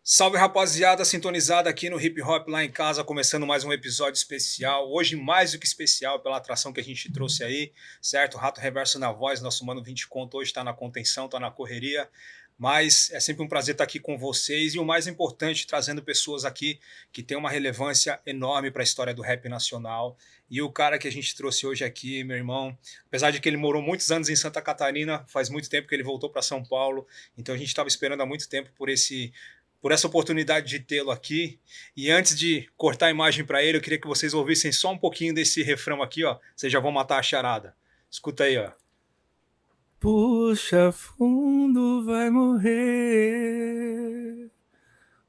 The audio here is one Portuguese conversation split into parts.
Salve, rapaziada, sintonizada aqui no Hip Hop lá em casa, começando mais um episódio especial. Hoje mais do que especial pela atração que a gente trouxe aí, certo? Rato Reverso na voz, nosso mano 20 Conto hoje está na contenção, está na correria, mas é sempre um prazer estar aqui com vocês e o mais importante, trazendo pessoas aqui que têm uma relevância enorme para a história do rap nacional. E o cara que a gente trouxe hoje aqui, meu irmão, apesar de que ele morou muitos anos em Santa Catarina, faz muito tempo que ele voltou para São Paulo, então a gente estava esperando há muito tempo por essa oportunidade de tê-lo aqui. E antes de cortar a imagem para ele, eu queria que vocês ouvissem só um pouquinho desse refrão aqui, ó. Vocês já vão matar a charada. Escuta aí, ó. Puxa fundo, vai morrer.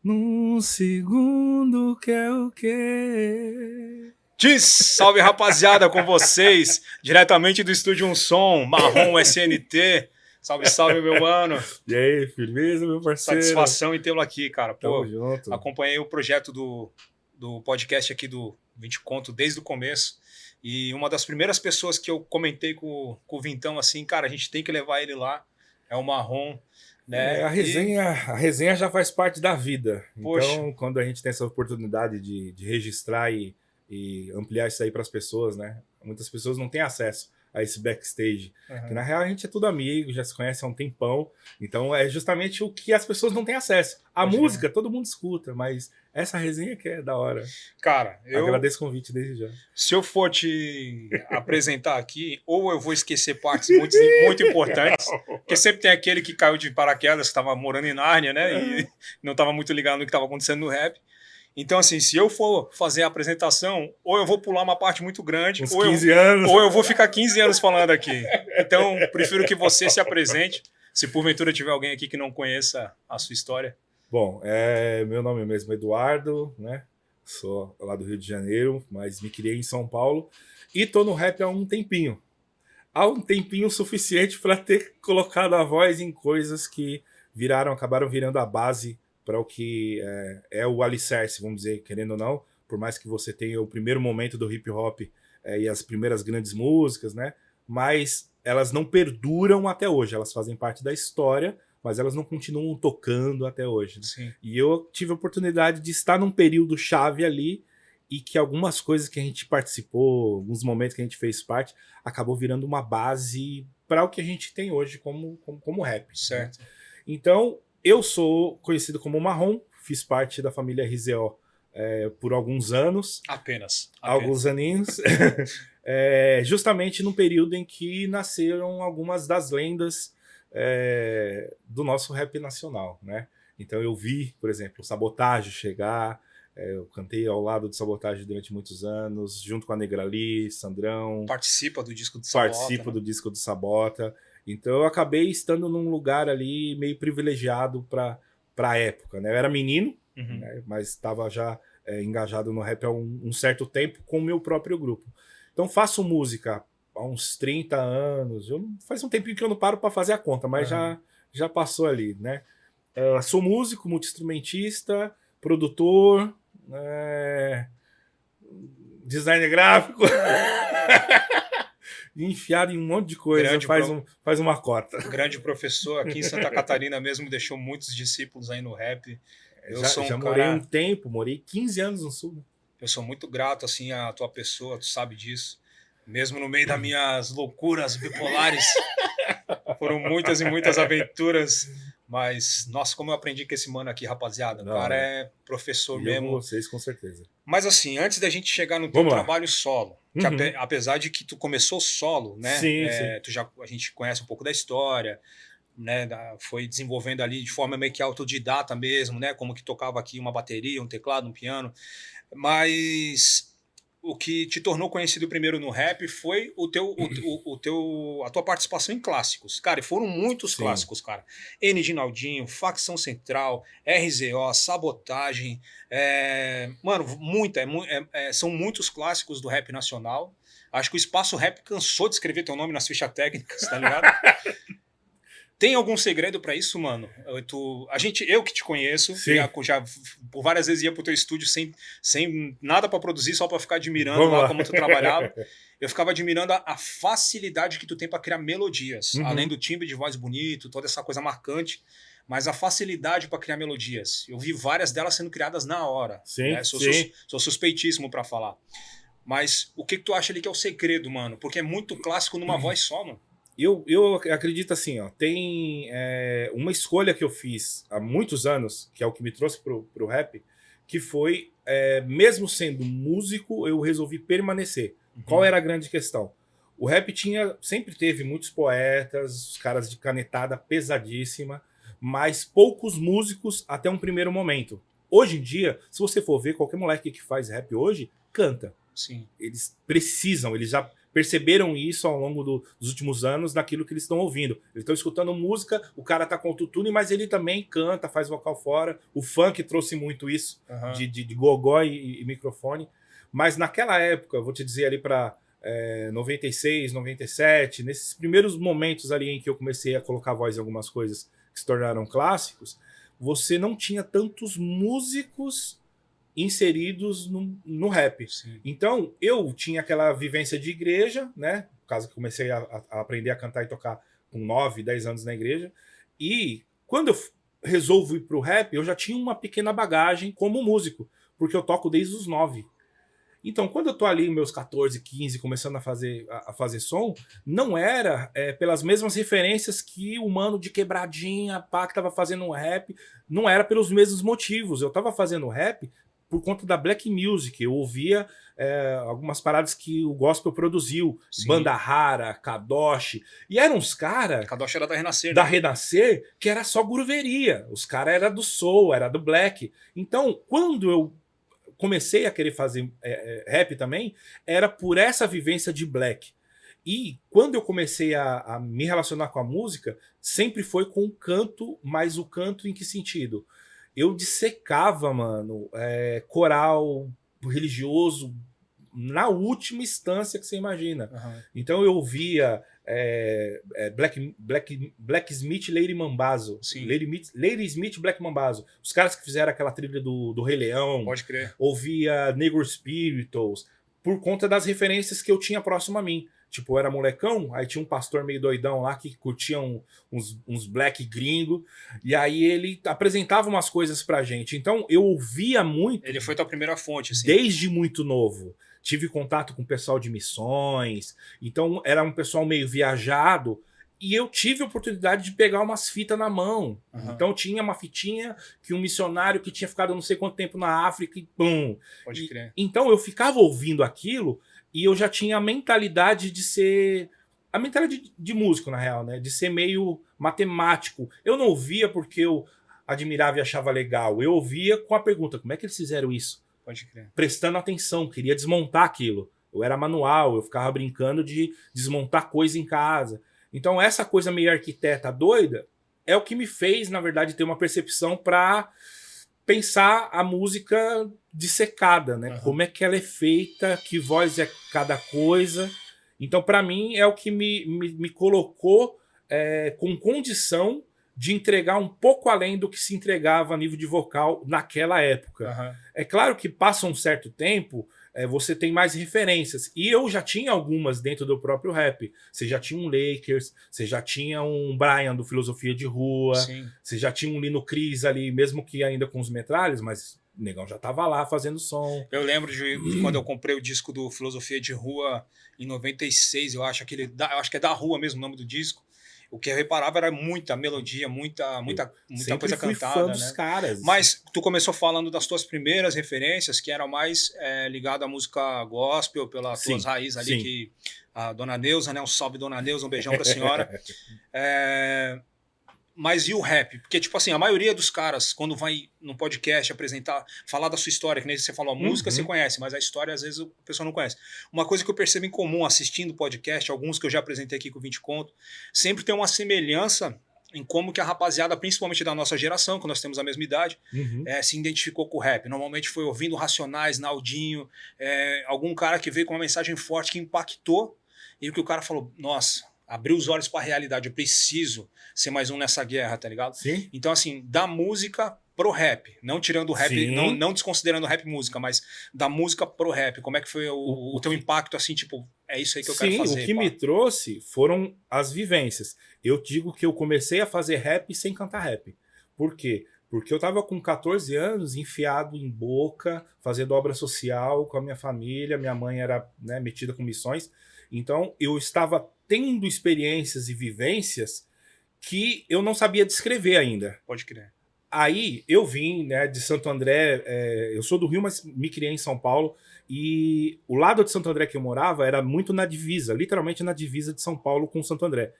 Num segundo, quer o quê? Diz, salve rapaziada, com vocês, diretamente do Estúdio Um Som, Marrom SNT. Salve, salve, meu mano. E aí, firmeza, meu parceiro? Satisfação em tê-lo aqui, cara. Pô, Tamo junto. acompanhei o projeto do podcast aqui do 20 Conto desde o começo. E uma das primeiras pessoas que eu comentei com o Vintão, assim, cara, a gente tem que levar ele lá. É o Marrom, né? A resenha já faz parte da vida. Poxa. Então, quando a gente tem essa oportunidade de registrar e ampliar isso aí para as pessoas, né? Muitas pessoas não têm acesso a esse backstage. Que na real a gente é tudo amigo, já se conhece há um tempão. Então é justamente o que as pessoas não têm acesso. A música todo mundo escuta, mas essa resenha que é da hora. Cara, eu agradeço o convite desde já. Se eu for te apresentar aqui, ou eu vou esquecer partes muito importantes, porque sempre tem aquele que caiu de paraquedas, que estava morando em Nárnia, né? E não estava muito ligado no que estava acontecendo no rap. Então, assim, se eu for fazer a apresentação, ou eu vou pular uma parte muito grande, uns 15 anos. Ou eu vou ficar 15 anos falando aqui. Então, prefiro que você se apresente, se porventura tiver alguém aqui que não conheça a sua história. Bom, meu nome mesmo é Eduardo, né? Sou lá do Rio de Janeiro, mas me criei em São Paulo e tô no rap há um tempinho. Há um tempinho suficiente para ter colocado a voz em coisas que acabaram virando a base para o que é o alicerce, vamos dizer, querendo ou não, por mais que você tenha o primeiro momento do hip hop e as primeiras grandes músicas, né? Mas elas não perduram até hoje, elas fazem parte da história, mas elas não continuam tocando até hoje. Né? Sim. E eu tive a oportunidade de estar num período chave ali e que algumas coisas que a gente participou, alguns momentos que a gente fez parte, acabou virando uma base para o que a gente tem hoje como rap. Certo. Né? Então, eu sou conhecido como Marrom, fiz parte da família RZO por alguns anos. Apenas. Alguns aninhos. Justamente no período em que nasceram algumas das lendas do nosso rap nacional, né? Então eu vi, por exemplo, o Sabotage chegar, eu cantei ao lado do Sabotage durante muitos anos, junto com a Negrali, Sandrão. Participa do disco do Sabota. Participo do disco do Sabota. Então eu acabei estando num lugar ali meio privilegiado para a época, né? Eu era menino, né? Mas estava já engajado no rap há um certo tempo com o meu próprio grupo. Então faço música há uns 30 anos. Faz um tempinho que eu não paro para fazer a conta, mas já passou ali, né? Sou músico, multi-instrumentista, produtor, designer gráfico, enfiado em um monte de coisa, faz uma cota. Grande professor, aqui em Santa Catarina mesmo, deixou muitos discípulos aí no rap. Morei um tempo, morei 15 anos no Sul. Eu sou muito grato assim à tua pessoa, tu sabe disso. Mesmo no meio das minhas loucuras bipolares, foram muitas e muitas aventuras, mas nossa, como eu aprendi com esse mano aqui, rapaziada. O cara é professor mesmo. Vocês, com certeza. Mas assim, antes da gente chegar no teu trabalho solo, que apesar de que tu começou solo, né? Sim. A gente conhece um pouco da história, né? Foi desenvolvendo ali de forma meio que autodidata mesmo, né? Como que tocava aqui uma bateria, um teclado, um piano. Mas o que te tornou conhecido primeiro no rap foi a tua participação em clássicos. Cara, e foram muitos clássicos, cara. N de Naldinho, Facção Central, RZO, Sabotagem. Mano, são muitos clássicos do rap nacional. Acho que o Espaço Rap cansou de escrever teu nome nas fichas técnicas, tá ligado? Tem algum segredo pra isso, mano? Eu que te conheço, já por várias vezes ia pro teu estúdio sem nada pra produzir, só pra ficar admirando lá como tu trabalhava. Eu ficava admirando a facilidade que tu tem pra criar melodias, além do timbre de voz bonito, toda essa coisa marcante. mas a facilidade para criar melodias. Eu vi várias delas sendo criadas na hora. Sim, Né? sim. Sou suspeitíssimo para falar. Mas o que tu acha ali que é o segredo, mano? Porque é muito clássico numa voz só, mano. Eu acredito assim, ó, tem uma escolha que eu fiz há muitos anos, que é o que me trouxe pro rap, que foi, mesmo sendo músico, eu resolvi permanecer. Qual era a grande questão? O rap sempre teve muitos poetas, os caras de canetada pesadíssima, mas poucos músicos até um primeiro momento. Hoje em dia, se você for ver, qualquer moleque que faz rap hoje, canta. Sim. Eles precisam, eles já perceberam isso ao longo dos últimos anos naquilo que eles estão ouvindo. Eles estão escutando música, o cara tá com autotune, mas ele também canta, faz vocal fora. O funk trouxe muito isso, de gogó e microfone. Mas naquela época, vou te dizer ali para 96, 97, nesses primeiros momentos ali em que eu comecei a colocar voz em algumas coisas que se tornaram clássicos, você não tinha tantos músicos inseridos no rap. Sim. Então, eu tinha aquela vivência de igreja, né? No caso que comecei a aprender a cantar e tocar com 9, 10 anos na igreja. E quando eu resolvo ir pro rap, eu já tinha uma pequena bagagem como músico, porque eu toco desde os 9. Então, quando eu tô ali, meus 14, 15, começando a fazer som, não era pelas mesmas referências que o mano de quebradinha, pá, que tava fazendo rap, não era pelos mesmos motivos. Eu tava fazendo rap por conta da black music. Eu ouvia algumas paradas que o gospel produziu. Sim. Banda Rara, Kadosh. E eram uns caras... Kadosh era da Renascer. Da Renascer, que era só grooveria. Os caras eram do soul, era do black. Então, quando eu comecei a querer fazer rap também, era por essa vivência de black. E quando eu comecei a me relacionar com a música, sempre foi com o canto, mas o canto em que sentido? Eu dissecava, mano, coral religioso na última instância que você imagina. Então eu ouvia Black Smith, Lady Mambazo. Lady Smith, Black Mambazo. Os caras que fizeram aquela trilha do Rei Leão. Pode crer. Ouvia Negro Spirituals, por conta das referências que eu tinha próximo a mim. Tipo, eu era molecão, aí tinha um pastor meio doidão lá que curtia uns black gringo, e aí ele apresentava umas coisas pra gente. Então eu ouvia muito. Ele foi tua primeira fonte, assim. Desde muito novo. Tive contato com o pessoal de missões, então era um pessoal meio viajado, e eu tive a oportunidade de pegar umas fitas na mão. Então tinha uma fitinha que um missionário que tinha ficado não sei quanto tempo na África e pum. Pode crer. Então eu ficava ouvindo aquilo e eu já tinha a mentalidade de ser... A mentalidade de músico, na real, né? De ser meio matemático. Eu não ouvia porque eu admirava e achava legal. Eu ouvia com a pergunta, como é que eles fizeram isso? Pode crer. Prestando atenção, queria desmontar aquilo. Eu era manual, eu ficava brincando de desmontar coisa em casa. Então essa coisa meio arquiteta doida é o que me fez, na verdade, ter uma percepção para pensar a música dissecada, né? Como é que ela é feita, que voz é cada coisa. Então, para mim, é o que me colocou com condição de entregar um pouco além do que se entregava a nível de vocal naquela época. É claro que passa um certo tempo, você tem mais referências. E eu já tinha algumas dentro do próprio rap. Você já tinha um Lakers, você já tinha um Brian do Filosofia de Rua, Sim. Você já tinha um Lino Cris ali, mesmo que ainda com os metralhas, mas o negão já tava lá fazendo som. Eu lembro de quando eu comprei o disco do Filosofia de Rua em 96, eu acho que é da Rua mesmo o nome do disco. O que eu reparava era muita melodia, muita coisa cantada, dos caras. Mas tu começou falando das tuas primeiras referências, que eram mais ligadas à música gospel, pelas tuas raízes ali, que a Dona Neuza, né? Um salve, Dona Neuza, um beijão pra senhora. Mas e o rap? Porque, tipo assim, a maioria dos caras, quando vai num podcast apresentar, falar da sua história, que nem você falou, a música você conhece, mas a história, às vezes, a pessoa não conhece. Uma coisa que eu percebo em comum assistindo podcast, alguns que eu já apresentei aqui com o 20 Conto, sempre tem uma semelhança em como que a rapaziada, principalmente da nossa geração, que nós temos a mesma idade, se identificou com o rap. Normalmente foi ouvindo Racionais, Naldinho, algum cara que veio com uma mensagem forte que impactou, e o que o cara falou, nossa, abriu os olhos para a realidade, eu preciso ser mais um nessa guerra, tá ligado? Sim. Então, assim, da música pro rap, não tirando o rap, não desconsiderando o rap música, mas da música pro rap, como é que foi o teu impacto, assim, tipo, é isso aí que eu quero fazer. O que me trouxe foram as vivências. Eu digo que eu comecei a fazer rap sem cantar rap. Por quê? Porque eu estava com 14 anos enfiado em Boca, fazendo obra social com a minha família, minha mãe era, né, metida com missões, então eu estava tendo experiências e vivências que eu não sabia descrever ainda. Pode crer. Aí eu vim, né, de Santo André, eu sou do Rio, mas me criei em São Paulo, e o lado de Santo André que eu morava era muito na divisa, literalmente na divisa de São Paulo com Santo André,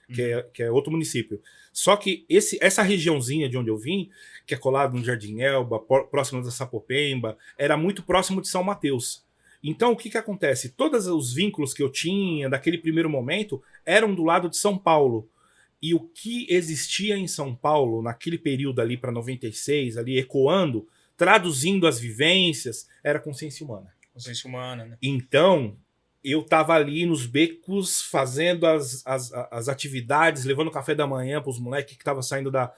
que é outro município. Só que essa regiãozinha de onde eu vim, que é colado no Jardim Elba, próximo da Sapopemba, era muito próximo de São Mateus. Então o que que acontece? Todos os vínculos que eu tinha daquele primeiro momento eram do lado de São Paulo. E o que existia em São Paulo naquele período ali para 96, ali ecoando, traduzindo as vivências, era consciência humana. Consciência humana, né? Então, eu estava ali nos becos fazendo as atividades, levando café da manhã para os moleques que estavam saindo da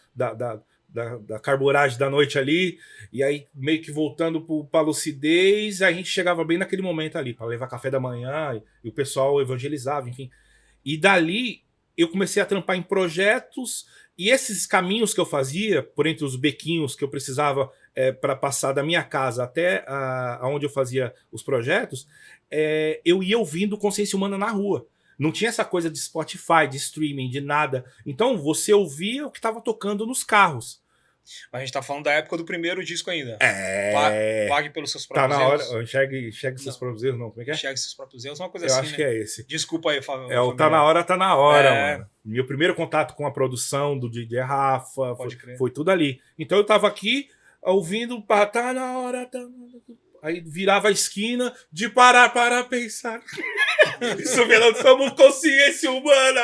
carburagem da noite ali, e aí meio que voltando para a lucidez, a gente chegava bem naquele momento ali, para levar café da manhã, e o pessoal evangelizava, enfim. E dali eu comecei a trampar em projetos, e esses caminhos que eu fazia, por entre os bequinhos que eu precisava para passar da minha casa até aonde eu fazia os projetos, eu ia ouvindo Consciência Humana na rua. Não tinha essa coisa de Spotify, de streaming, de nada. Então você ouvia o que estava tocando nos carros. Mas a gente tá falando da época do primeiro disco ainda. É. Pague pelos seus Tá próprios na erros. hora. Enxergue seus próprios erros, não. Como é que é? Enxergue seus próprios erros, uma coisa Eu assim, acho né? que é esse. Desculpa aí, Fábio. É o Tá na hora, É. mano. Meu primeiro contato com a produção do DJ Rafa Pode crer. foi tudo ali. Então eu tava aqui ouvindo, tá na hora, tá na hora. Aí virava a esquina de parar para pensar. Isso virando, somos consciência humana.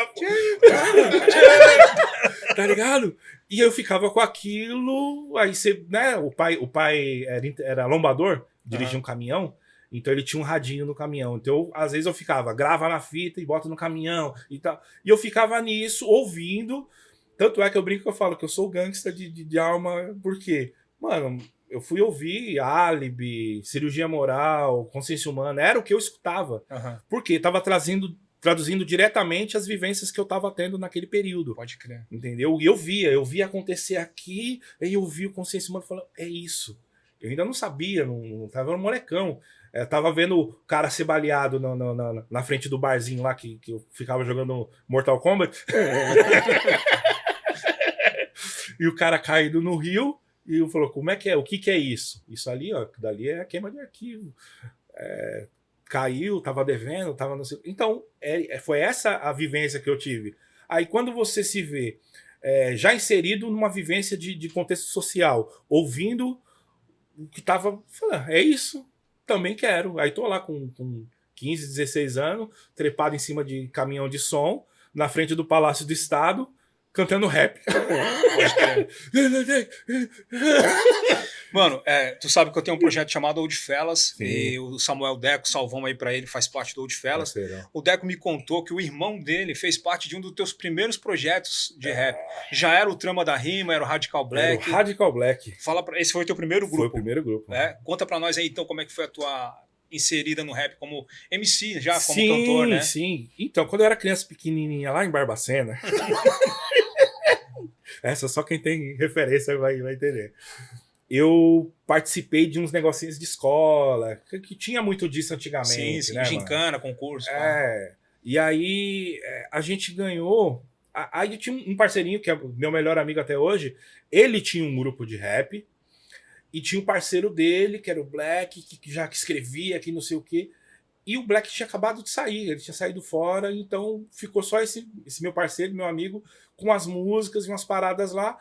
Tá ligado? E eu ficava com aquilo. Aí você, né? O pai era lombador, dirigia um caminhão. Então ele tinha um radinho no caminhão. Então, às vezes eu ficava, grava na fita e bota no caminhão e tal. E eu ficava nisso, ouvindo. Tanto é que eu brinco que eu falo que eu sou gangsta de alma. Por quê? Mano, eu fui ouvir Álibi, Cirurgia Moral, Consciência Humana. Era o que eu escutava. Porque tava traduzindo diretamente as vivências que eu tava tendo naquele período. Pode crer. Entendeu? E eu via acontecer aqui, aí eu vi o Consciência Humana falando, é isso. Eu ainda não sabia, não tava um molecão. Eu tava vendo o cara ser baleado na frente do barzinho lá que eu ficava jogando Mortal Kombat. E o cara caído no rio e eu falou, como é que é? O que que é isso? Isso ali, ó, dali é queima de arquivo. Caiu, tava devendo, tava no... Então, foi essa a vivência que eu tive. Aí quando você se vê já inserido numa vivência de contexto social, ouvindo o que tava falando, é isso, também quero. Aí tô lá com 15, 16 anos, trepado em cima de caminhão de som, na frente do Palácio do Estado, cantando rap. Mano, tu sabe que eu tenho um projeto chamado Old Fellas. Sim. E o Samuel Deco, salvão aí pra ele, faz parte do Old Fellas. Parceirão. O Deco me contou que o irmão dele fez parte de um dos teus primeiros projetos de rap. Já era o Trama da Rima, era o Radical Black. Era o Radical Black. Esse foi o teu primeiro grupo. Foi o primeiro grupo. Conta pra nós aí, então, como é que foi a tua inserida no rap como MC, já como cantor, né? Sim. Então, quando eu era criança pequenininha lá em Barbacena... Essa só quem tem referência vai entender. Eu participei de uns negocinhos de escola, que tinha muito disso antigamente. Sim, né, gincana, concurso. E aí a gente ganhou. Aí eu tinha um parceirinho, que é meu melhor amigo até hoje. Ele tinha um grupo de rap. E tinha um parceiro dele, que era o Black, que já escrevia, que não sei o quê. E o Black tinha acabado de sair, ele tinha saído fora, então ficou só esse meu parceiro, meu amigo, com as músicas e umas paradas lá.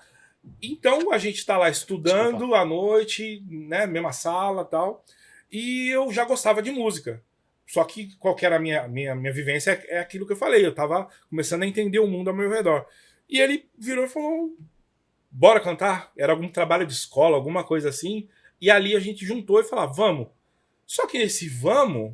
Então a gente tá lá estudando à noite, né, mesma sala e tal, e eu já gostava de música. Só que qual que era a minha vivência é aquilo que eu falei, eu tava começando a entender o mundo ao meu redor. E ele virou e falou, bora cantar? Era algum trabalho de escola, alguma coisa assim, e ali a gente juntou e falou, vamos. Só que esse vamos...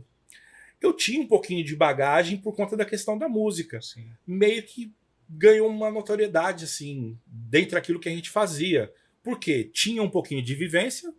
eu tinha um pouquinho de bagagem por conta da questão da música. Sim. Meio que ganhou uma notoriedade, assim, dentro daquilo que a gente fazia. Porque tinha um pouquinho de vivência,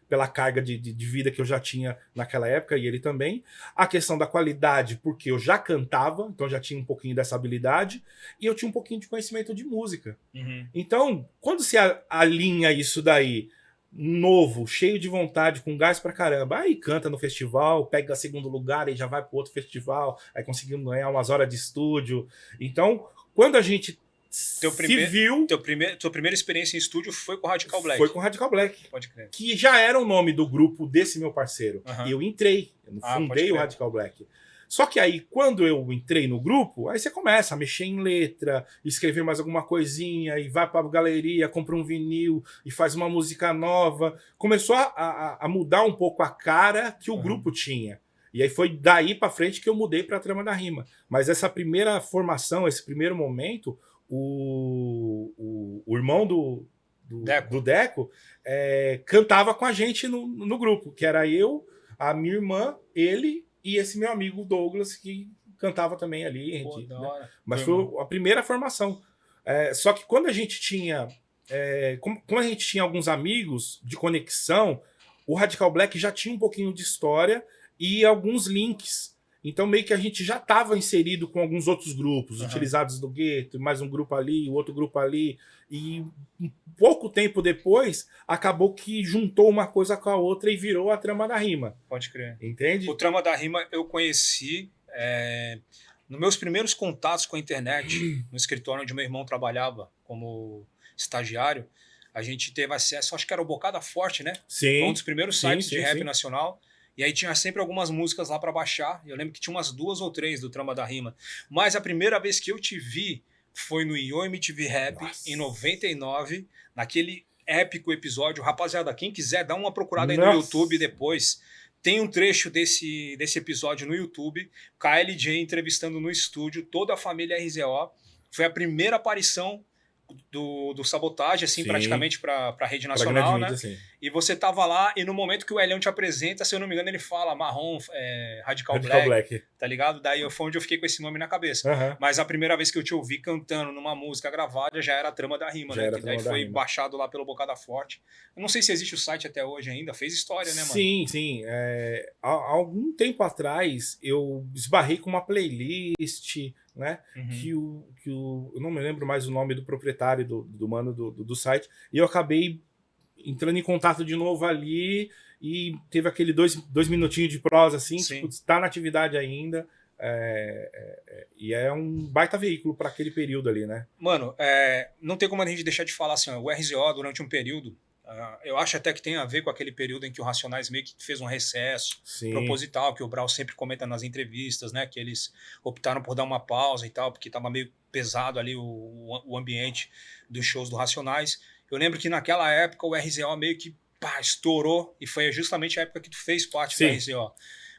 pela carga de vida que eu já tinha naquela época, e ele também. A questão da qualidade, porque eu já cantava, então já tinha um pouquinho dessa habilidade, e eu tinha um pouquinho de conhecimento de música. Uhum. Então, quando se alinha isso daí, novo, cheio de vontade, com gás pra caramba, aí canta no festival, pega segundo lugar e já vai pro outro festival, aí conseguimos ganhar umas horas de estúdio. Então, quando a gente se viu... Tua primeira experiência em estúdio foi com o Radical Black? Foi com o Radical Black. Pode crer. Que já era o nome do grupo desse meu parceiro. Uhum. Eu entrei, eu fundei o Radical Black. Só que aí, quando eu entrei no grupo, aí você começa a mexer em letra, escrever mais alguma coisinha, e vai pra galeria, compra um vinil, e faz uma música nova. Começou a mudar um pouco a cara que o grupo tinha. E aí foi daí pra frente que eu mudei pra Trama da Rima. Mas essa primeira formação, esse primeiro momento, o irmão do Deco cantava com a gente no grupo, que era eu, a minha irmã, ele e esse meu amigo Douglas, que cantava também ali. Pô, né? da hora. Mas foi a primeira formação. Só que quando a gente tinha... como a gente tinha alguns amigos de conexão, o Radical Black já tinha um pouquinho de história e alguns links. Então meio que a gente já estava inserido com alguns outros grupos, Utilizados do Gueto, mais um grupo ali, outro grupo ali. E um pouco tempo depois, acabou que juntou uma coisa com a outra e virou a Trama da Rima. Pode crer. Entende? O Trama da Rima eu conheci nos meus primeiros contatos com a internet, no escritório onde meu irmão trabalhava como estagiário. A gente teve acesso, acho que era o Bocada Forte, né? Sim. Foi um dos primeiros sites de rap nacional. E aí tinha sempre algumas músicas lá para baixar. Eu lembro que tinha umas 2 ou 3 do Trama da Rima. Mas a primeira vez que eu te vi foi no Yo MTV Rap, em 99, naquele épico episódio. Rapaziada, quem quiser, dá uma procurada aí no YouTube depois. Tem um trecho desse episódio no YouTube, KLJ entrevistando no estúdio toda a família RZO. Foi a primeira aparição do Sabotagem, assim, praticamente para a rede nacional, né? Mídia, e você tava lá, e no momento que o Elião te apresenta, se eu não me engano, ele fala Marrom, Radical Black, tá ligado? Daí foi onde eu fiquei com esse nome na cabeça. Mas a primeira vez que eu te ouvi cantando numa música gravada já era a Trama da Rima, né? Que daí foi baixado lá pelo Bocada Forte. Eu não sei se existe o site até hoje ainda, fez história, né, mano? Sim. Há algum tempo atrás, eu esbarrei com uma playlist, né? Que eu não me lembro mais o nome do proprietário do mano do site, e eu acabei entrando em contato de novo ali, e teve aquele dois minutinhos de prosa assim, tipo, tá na atividade ainda, e é um baita veículo para aquele período ali, né? Mano, não tem como a gente deixar de falar assim, ó, o RZO durante um período, eu acho até que tem a ver com aquele período em que o Racionais meio que fez um recesso proposital, que o Brau sempre comenta nas entrevistas, né? Que eles optaram por dar uma pausa e tal, porque estava meio pesado ali o ambiente dos shows do Racionais. Eu lembro que naquela época o RZO meio que estourou, e foi justamente a época que tu fez parte do RZO.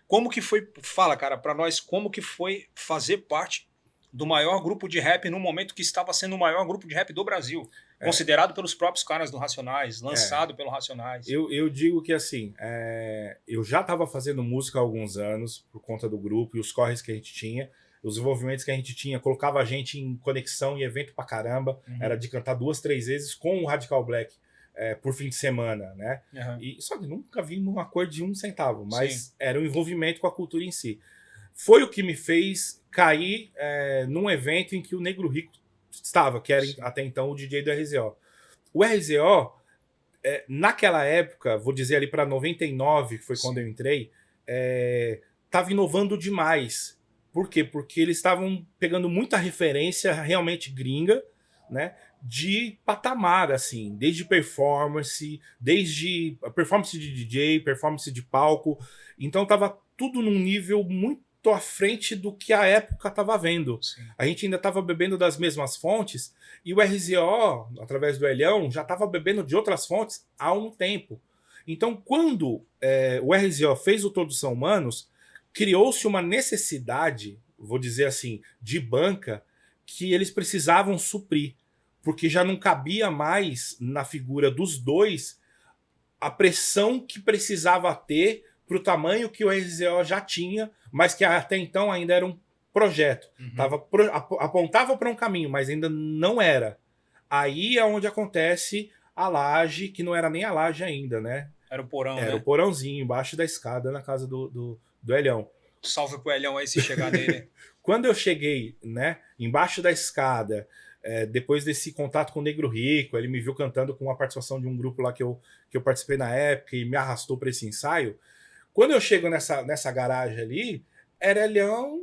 Como que foi, fala, cara, pra nós, como que foi fazer parte do maior grupo de rap no momento que estava sendo o maior grupo de rap do Brasil? Considerado pelos próprios caras do Racionais, lançado pelo Racionais. Eu digo que assim, eu já estava fazendo música há alguns anos por conta do grupo e os corres que a gente tinha, os envolvimentos que a gente tinha, colocava a gente em conexão e evento pra caramba, era de cantar 2, 3 vezes com o Radical Black por fim de semana, né? E, só que nunca vi um acordo de 1 centavo, mas era um envolvimento com a cultura em si. Foi o que me fez cair num evento em que o Negro Rico estava, que era até então o DJ do RZO. O RZO, naquela época, vou dizer ali para 99, que foi quando eu entrei, estava inovando demais. Por quê? Porque eles estavam pegando muita referência realmente gringa, né? De patamar, assim, desde performance, desde performance de DJ, performance de palco. Então estava tudo num nível muito à frente do que a época estava vendo. A gente ainda estava bebendo das mesmas fontes, e o RZO, através do Elião, já estava bebendo de outras fontes há um tempo. Então, quando o RZO fez o Todos São Humanos, criou-se uma necessidade, vou dizer assim, de banca, que eles precisavam suprir, porque já não cabia mais na figura dos dois a pressão que precisava ter para o tamanho que o RZO já tinha, mas que até então ainda era um projeto. Apontava para um caminho, mas ainda não era. Aí é onde acontece a laje, que não era nem a laje ainda, né? Era o porão, Era né? o porãozinho, embaixo da escada, na casa do Elhão. Salve pro Elhão aí se chegar nele. Quando eu cheguei, né, embaixo da escada, depois desse contato com o Negro Rico, ele me viu cantando com a participação de um grupo lá que eu participei na época e me arrastou para esse ensaio. Quando eu chego nessa garagem ali, era Elhão,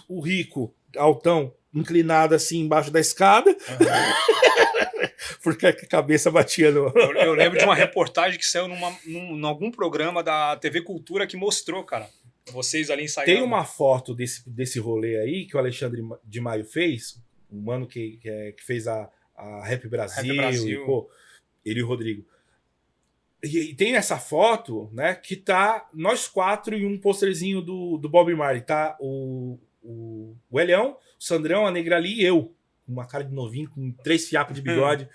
o rico, altão, inclinado assim embaixo da escada, porque a cabeça batia no. Eu lembro de uma reportagem que saiu num algum programa da TV Cultura que mostrou, cara, vocês ali ensaiando. Tem uma foto desse rolê aí que o Alexandre de Maio fez, um mano que fez a Rap Brasil, Rap Brasil. E, pô, ele e o Rodrigo. E tem essa foto, né, que tá nós 4 e um posterzinho do Bob Marley. Tá o Elhão, o Sandrão, a Negrali e eu. Com uma cara de novinho, com 3 fiapos de bigode.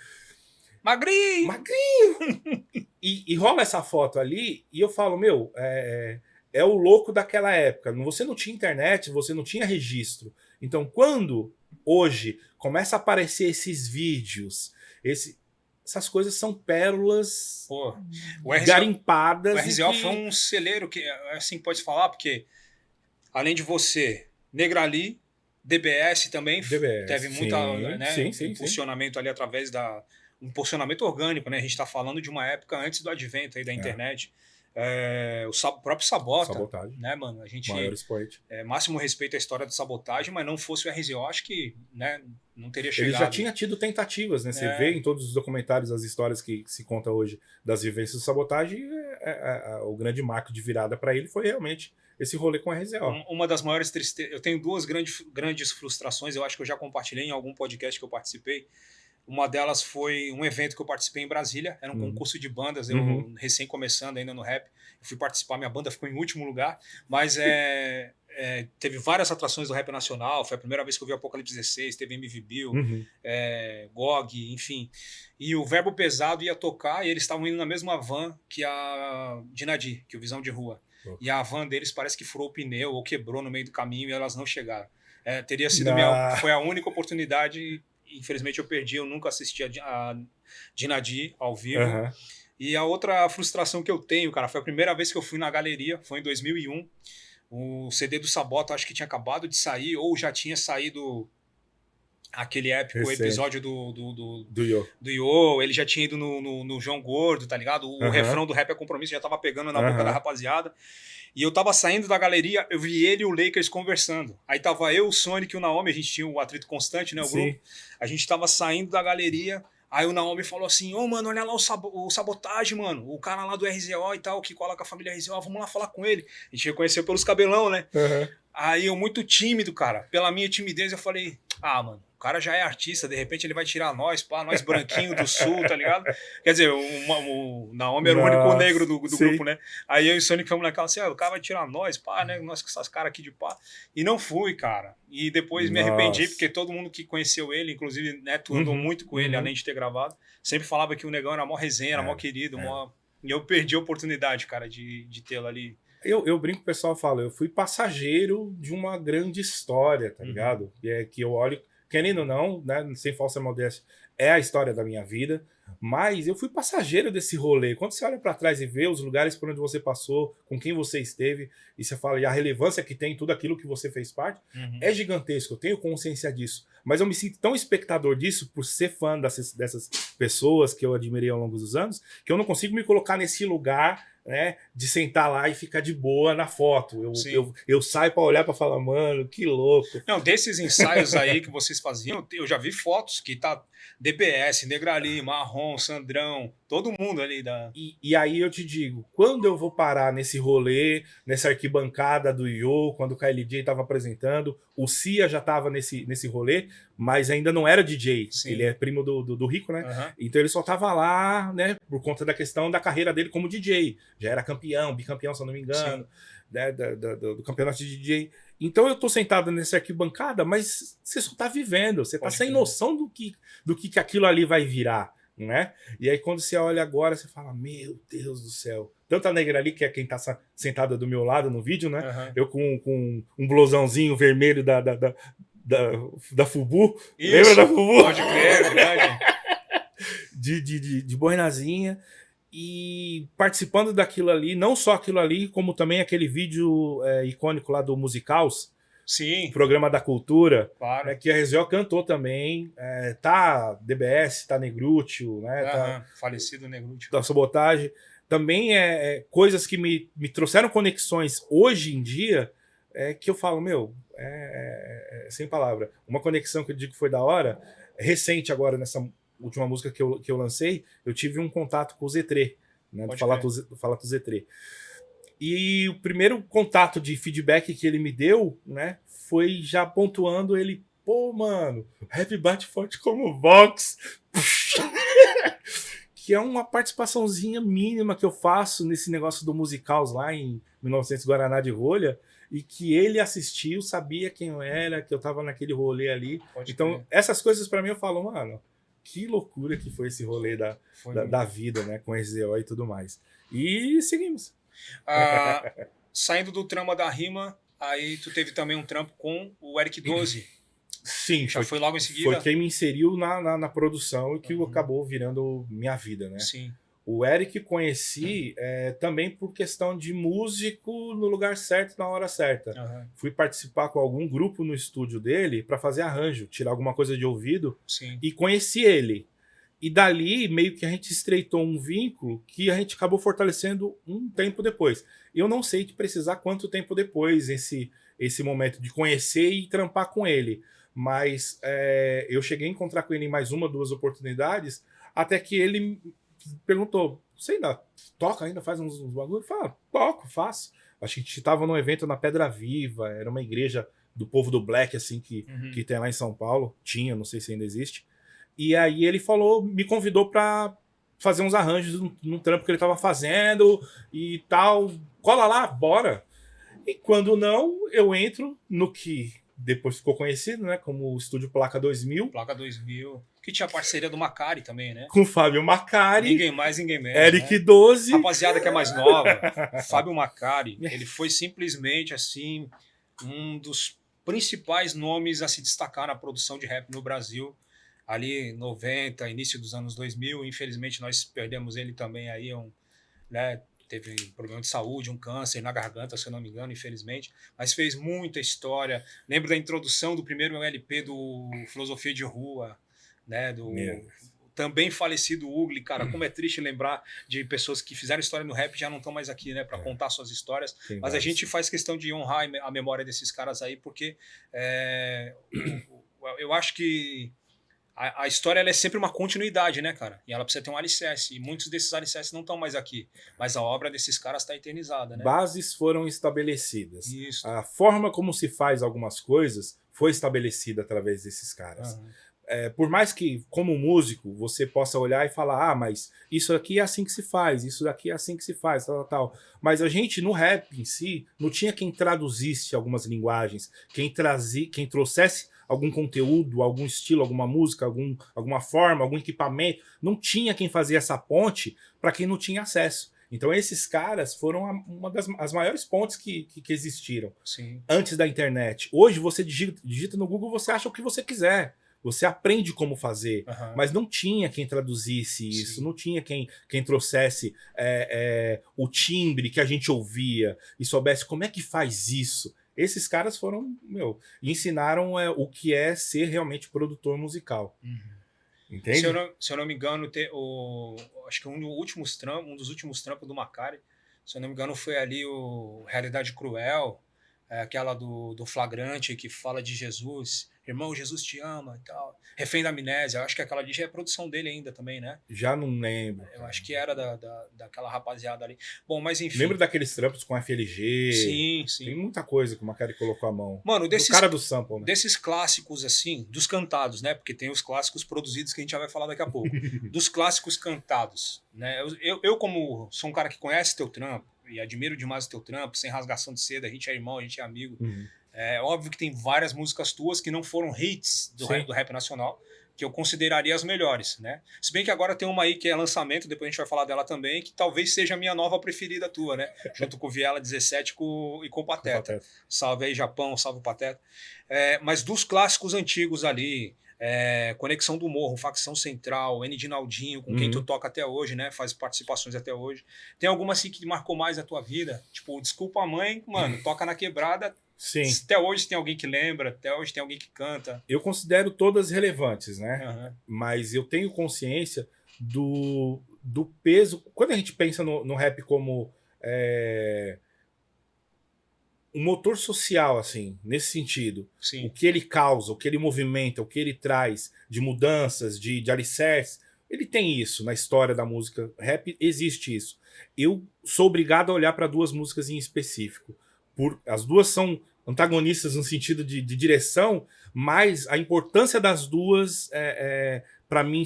Magrinho! Magrinho! E rola essa foto ali e eu falo, meu, é o louco daquela época. Você não tinha internet, você não tinha registro. Então, quando hoje começa a aparecer esses vídeos, essas coisas são pérolas garimpadas. O RZO foi um celeiro que, assim, pode falar, porque além de você, Negrali, DBS também teve muita, impulsionamento ali através um impulsionamento orgânico, né? A gente está falando de uma época antes do advento aí da internet. O próprio Sabotagem, né, mano? A gente maior esporte. Máximo respeito à história do Sabotagem, mas não fosse o RZO, acho que, né, não teria chegado. Ele já tinha tido tentativas, né? Você vê em todos os documentários as histórias que se conta hoje das vivências do Sabotagem, o grande marco de virada para ele foi realmente esse rolê com a RZO. Uma das maiores tristezas. Eu tenho 2 grandes frustrações, eu acho que eu já compartilhei em algum podcast que eu participei. Uma delas foi um evento que eu participei em Brasília, era um concurso de bandas, eu recém começando ainda no rap, eu fui participar, minha banda ficou em último lugar, mas teve várias atrações do rap nacional, foi a primeira vez que eu vi Apocalipse 16, teve MV Bill, GOG, enfim, e o Verbo Pesado ia tocar e eles estavam indo na mesma van que a Dinadi, que é o Visão de Rua, e a van deles parece que furou o pneu ou quebrou no meio do caminho e elas não chegaram. Teria sido foi a única oportunidade. Infelizmente eu perdi, eu nunca assisti a Dinadi ao vivo. E a outra frustração que eu tenho, cara, foi a primeira vez que eu fui na galeria, foi em 2001. O CD do Sabota, acho que tinha acabado de sair, ou já tinha saído aquele épico episódio do Yo. Ele já tinha ido no João Gordo, tá ligado? O refrão do Rap é Compromisso já tava pegando na boca da rapaziada. E eu tava saindo da galeria, eu vi ele e o Lakers conversando. Aí tava eu, o Sonic e o Naomi, a gente tinha o atrito constante, né, o grupo. A gente tava saindo da galeria, aí o Naomi falou assim, mano, olha lá o Sabotagem, mano, o cara lá do RZO e tal, que cola com a família RZO, vamos lá falar com ele. A gente reconheceu pelos cabelão, né? Aí eu muito tímido, cara, pela minha timidez eu falei, mano, o cara já é artista, de repente ele vai tirar nós branquinhos do sul, tá ligado? Quer dizer, o Naomi era o único negro do grupo, né? Aí eu e o Sonic fomos naquela assim, o cara vai tirar nós, né? Nós com essas caras aqui de pá. E não fui, cara. E depois me arrependi, porque todo mundo que conheceu ele, inclusive, né, tu andou muito com ele, além de ter gravado, sempre falava que o Negão era mó resenha, era mó querido, E eu perdi a oportunidade, cara, de tê-lo ali. Eu brinco, o pessoal fala, eu fui passageiro de uma grande história, tá ligado? E que eu olho, querendo ou não, né, sem falsa modéstia, é a história da minha vida, mas eu fui passageiro desse rolê. Quando você olha para trás e vê os lugares por onde você passou, com quem você esteve, e você fala, e a relevância que tem tudo aquilo que você fez parte, é gigantesco, eu tenho consciência disso. Mas eu me sinto tão espectador disso, por ser fã dessas pessoas que eu admirei ao longo dos anos, que eu não consigo me colocar nesse lugar, né, de sentar lá e ficar de boa na foto. Eu saio para olhar para falar, mano, que louco. Não, desses ensaios aí que vocês faziam, eu já vi fotos que tá DBS, Negrali, Marrom, Sandrão, todo mundo ali da... E aí eu te digo, quando eu vou parar nesse rolê, nessa arquibancada do Yo, quando o KLJ estava apresentando, o Cia já estava nesse rolê, mas ainda não era DJ. Ele é primo do Rico, né? Então ele só tava lá, né, por conta da questão da carreira dele como DJ. Já era campeão, bicampeão, se eu não me engano, né, do campeonato de DJ. Então eu tô sentado nessa arquibancada, mas você só tá vivendo, você tá sem noção do que aquilo ali vai virar, né? E aí quando você olha agora, você fala, meu Deus do céu. Tanto a Negra ali, que é quem tá sentada do meu lado no vídeo, né? Eu com um blusãozinho vermelho da Fubu. Isso, lembra da Fubu? Pode crer, verdade. de boinazinha. E participando daquilo ali, não só aquilo ali, como também aquele vídeo icônico lá do Musicals, o Sim, programa da cultura, claro. que a Região cantou também, tá DBS, tá Negrútil, né, tá Aham, falecido Negrucci. da Sabotagem, também coisas que me trouxeram conexões hoje em dia, que eu falo, meu, sem palavra. Uma conexão que eu digo que foi da hora, recente agora, nessa última música que eu lancei, eu tive um contato com o Z3, né, do Pode crer. Falato Z3. E o primeiro contato de feedback que ele me deu, né, foi já pontuando ele, pô, mano, rap bate forte como Vox. Que é uma participaçãozinha mínima que eu faço nesse negócio do Musicals lá em 1900 Guaraná de Rolha, e que ele assistiu, sabia quem eu era, que eu tava naquele rolê ali. Pode Então, crer. essas coisas para mim eu falo, mano, que loucura que foi esse rolê Foi da muito. vida, né, com SZO e tudo mais. E seguimos. Ah, saindo do trama da rima, aí tu teve também um trampo com o Eric 12. Sim, Já foi logo em foi seguida? quem me inseriu na produção e que Uhum. acabou virando minha vida, né? Sim. O Eric conheci também por questão de músico no lugar certo, na hora certa. Aham. Fui participar com algum grupo no estúdio dele para fazer arranjo, tirar alguma coisa de ouvido Sim. e conheci ele. E dali, meio que a gente estreitou um vínculo que a gente acabou fortalecendo um tempo depois. Eu não sei te precisar quanto tempo depois esse momento de conhecer e trampar com ele. Mas eu cheguei a encontrar com ele em mais uma, duas oportunidades, até que ele perguntou: você ainda toca, ainda faz uns bagulho? Eu falei, toco, faço. Acho que a gente estava num evento na Pedra Viva, era uma igreja do povo do Black, assim, que Uhum. tem lá em São Paulo. Tinha, não sei se ainda existe. E aí ele falou, me convidou para fazer uns arranjos num trampo que ele estava fazendo e tal. Cola lá, bora. E quando não, eu entro no que depois ficou conhecido, né, como o Estúdio Placa 2000, Placa 2000. Que tinha parceria do Macari também, né? com Fábio Macari, Ninguém mais, ninguém menos, Eric né? 12. Rapaziada que é mais nova, Fábio Macari, ele foi simplesmente assim um dos principais nomes a se destacar na produção de rap no Brasil, ali 90, início dos anos 2000. Infelizmente nós perdemos ele também aí, né, teve problema de saúde, um câncer na garganta, se eu não me engano, infelizmente, mas fez muita história. Lembro da introdução do primeiro LP do Filosofia de Rua, né, do Meu, também falecido Ugly, cara, como é triste lembrar de pessoas que fizeram história no rap e já não estão mais aqui, né, para contar suas histórias, tem mas a vários. gente faz questão de honrar a memória desses caras aí, porque eu acho que a história ela é sempre uma continuidade, né, cara? E ela precisa ter um alicerce. E muitos desses alicerces não estão mais aqui. Mas a obra desses caras está eternizada, né? Bases foram estabelecidas. Isso. A forma como se faz algumas coisas foi estabelecida através desses caras. Uhum. Por mais que, como músico, você possa olhar e falar, mas isso aqui é assim que se faz, isso daqui é assim que se faz, tal. Mas a gente, no rap em si, não tinha quem traduzisse algumas linguagens, quem trouxesse algum conteúdo, algum estilo, alguma música, alguma forma, algum equipamento. Não tinha quem fazia essa ponte para quem não tinha acesso. Então esses caras foram uma das as maiores pontes que existiram Sim. antes da internet. Hoje você digita no Google, você acha o que você quiser. Você aprende como fazer, Uhum. mas não tinha quem traduzisse isso, Sim. não tinha quem trouxesse o timbre que a gente ouvia e soubesse como é que faz isso. Esses caras foram, ensinaram o que é ser realmente produtor musical. Uhum. Entende? Se eu não me engano, acho que um dos últimos trampos do Macari, se eu não me engano, foi ali o Realidade Cruel, aquela do Flagrante, que fala de Jesus, irmão, Jesus te ama e tal. Refém da Amnésia, eu acho que aquela ali já é produção dele ainda também, né? Já não lembro, Eu cara. acho que era daquela rapaziada ali. Bom, mas Lembro enfim. daqueles trampos com FLG. Sim, Tem sim. muita coisa que o Macari colocou a mão. Mano, Do cara do sample, né? desses clássicos, assim, dos cantados, né? Porque tem os clásicos produzidos que a gente já vai falar daqui a pouco. Dos clássicos cantados, né? Eu, como sou um cara que conhece teu trampo e admiro demais o teu trampo, sem rasgação de seda, a gente é irmão, a gente é amigo. Uhum. É óbvio que tem várias músicas tuas que não foram hits do rap nacional, que eu consideraria as melhores, né? Se bem que agora tem uma aí que é lançamento, depois a gente vai falar dela também, que talvez seja a minha nova preferida tua, né? Junto com o Viela 17 e com o Pateta. Salve aí, Japão, salve o Pateta. Mas dos clássicos antigos ali, Conexão do Morro, Facção Central, N de Naldinho, com quem tu Uhum. toca até hoje, né? Faz participações até hoje. Tem alguma assim que marcou mais a tua vida? Tipo, Desculpa a Mãe, mano, toca na quebrada. Sim. Até hoje tem alguém que lembra, até hoje tem alguém que canta. Eu considero todas relevantes, né? Aham. Mas eu tenho consciência do peso. Quando a gente pensa no rap como um motor social, assim, nesse sentido, o Sim. que ele causa, o que ele movimenta, o que ele traz de mudanças, de alicerces, ele tem isso na história da música. Rap existe isso. Eu sou obrigado a olhar para duas músicas em específico. As duas são antagonistas no sentido de direção, mas a importância das duas, para mim,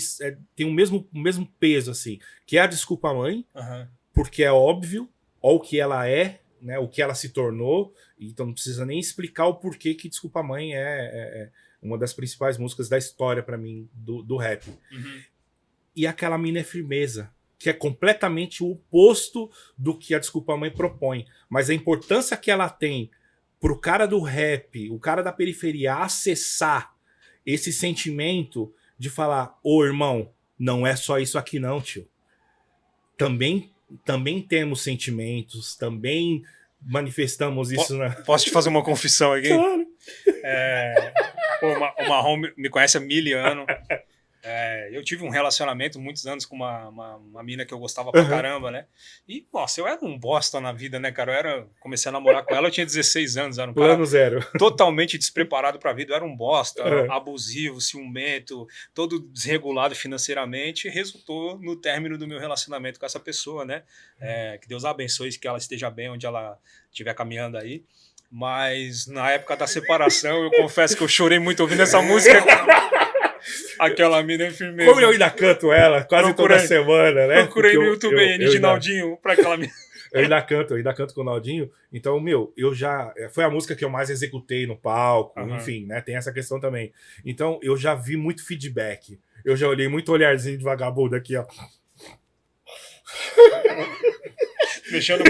tem o mesmo peso, assim, que é a Desculpa Mãe, Aham. porque é óbvio, ó, o que ela é, né, o que ela se tornou, então não precisa nem explicar o porquê que Desculpa Mãe é uma das principais músicas da história para mim do rap. Uhum. E aquela Mina é Firmeza, que é completamente o oposto do que a Desculpa Mãe propõe, mas a importância que ela tem pro cara do rap, o cara da periferia acessar esse sentimento de falar, ô irmão, não é só isso aqui não, tio. Também temos sentimentos, também manifestamos isso na. Posso te fazer uma confissão aqui? Claro. O Marrom me conhece há 1000 anos. Eu tive um relacionamento muitos anos com uma mina que eu gostava pra caramba, né? E, nossa, eu era um bosta na vida, né, cara? Comecei a namorar com ela, eu tinha 16 anos, era um cara Plano zero. totalmente despreparado pra vida, eu era um bosta, abusivo, ciumento, todo desregulado financeiramente, e resultou no término do meu relacionamento com essa pessoa, né? Que Deus a abençoe, que ela esteja bem onde ela estiver caminhando aí. Mas na época da separação, eu confesso que eu chorei muito ouvindo essa música. Aquela Mina é Firmeza. Como eu ainda canto ela quase toda semana, né? Procurei no YouTube aí, N de Naldinho, pra aquela mina. Eu ainda canto com o Naldinho. Então, foi a música que eu mais executei no palco, enfim, né? Tem essa questão também. Então, eu já vi muito feedback. Eu já olhei muito olharzinho de vagabundo aqui, ó. Deixando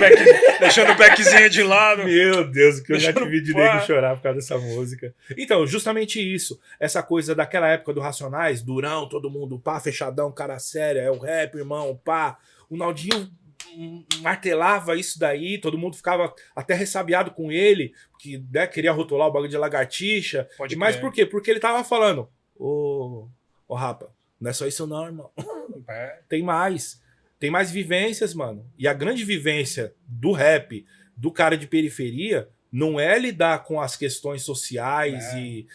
o backzinho de lado. Meu Deus, que eu já tive de nego chorar por causa dessa música. Então, justamente isso. Essa coisa daquela época do Racionais, Durão, todo mundo, pá, fechadão, cara sério, é o rap, irmão, pá. O Naldinho martelava isso daí, todo mundo ficava até ressabiado com ele, que né, queria rotular o bagulho de lagartixa. Mas por quê? Porque ele tava falando, ô rapa, não é só isso não, irmão. Tem mais. Tem mais vivências, mano. E a grande vivência do rap, do cara de periferia, não é lidar com as questões sociais e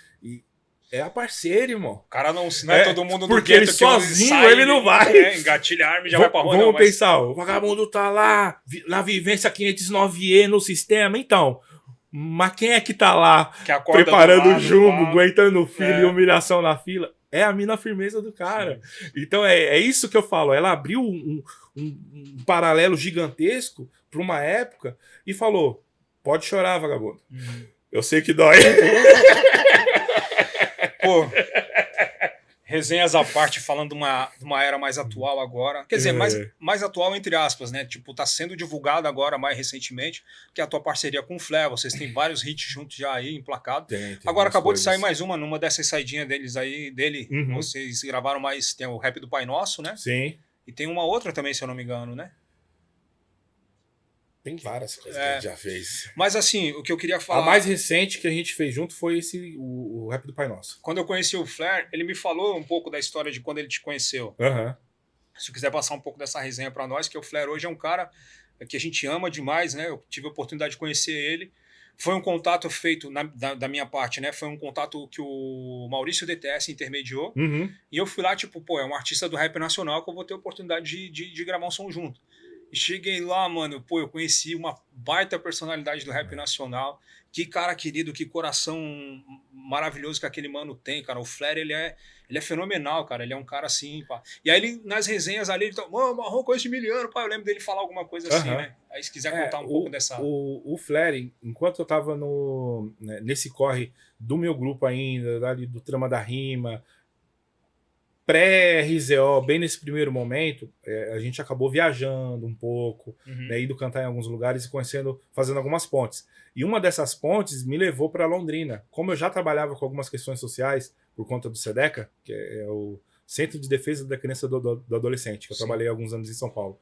é a parceira, irmão. O cara não é todo mundo do porque ele sozinho, ele não vai. Engatilha a arma e já vai pra rua. Vamos pensar, o vagabundo tá lá, na vivência 509E no sistema, então. Mas quem é que tá lá preparando o jumbo, aguentando o filho e humilhação na fila? É a Mina Firmeza do cara. Sim. Então é isso que eu falo. Ela abriu um paralelo gigantesco para uma época e falou: pode chorar, vagabundo. Eu sei que dói. Pô, resenhas à parte, falando de uma era mais atual agora. Quer dizer, mais atual entre aspas, né? Tipo, tá sendo divulgado agora mais recentemente, que é a tua parceria com o Flair. Vocês têm vários hits juntos já aí, emplacados. Tem agora acabou de sair mais uma, numa dessas saidinhas dele. Vocês gravaram mais, tem o Rap do Pai Nosso, né? Sim. E tem uma outra também, se eu não me engano, né? Tem várias coisas que a gente já fez. Mas assim, o que eu queria falar... A mais recente que a gente fez junto foi o Rap do Pai Nosso. Quando eu conheci o Flair, ele me falou um pouco da história de quando ele te conheceu. Se você quiser passar um pouco dessa resenha pra nós, que o Flair hoje é um cara que a gente ama demais, né? Eu tive a oportunidade de conhecer ele. Foi um contato feito da minha parte, né? Foi um contato que o Maurício DTS intermediou. E eu fui lá, tipo, pô, é um artista do rap nacional que eu vou ter a oportunidade de gravar um som junto. E cheguei lá, mano, pô, eu conheci uma baita personalidade do rap nacional. Que cara querido, que coração maravilhoso que aquele mano tem, cara. O Flair, ele é fenomenal, cara. Ele é um cara assim, pá. E aí, ele, nas resenhas ali, ele tá, mano, Marrom, conheço de miliano, pá. Eu lembro dele falar alguma coisa assim, né? Aí, se quiser contar um pouco dessa... O Flair, enquanto eu tava nesse corre do meu grupo ainda, do Trama da Rima, pré-RZO, bem nesse primeiro momento, a gente acabou viajando um pouco, Uhum. né, indo cantar em alguns lugares e conhecendo, fazendo algumas pontes. E uma dessas pontes me levou para Londrina. Como eu já trabalhava com algumas questões sociais por conta do SEDECA, que é o Centro de Defesa da Criança e do Adolescente, que eu Sim. trabalhei há alguns anos em São Paulo.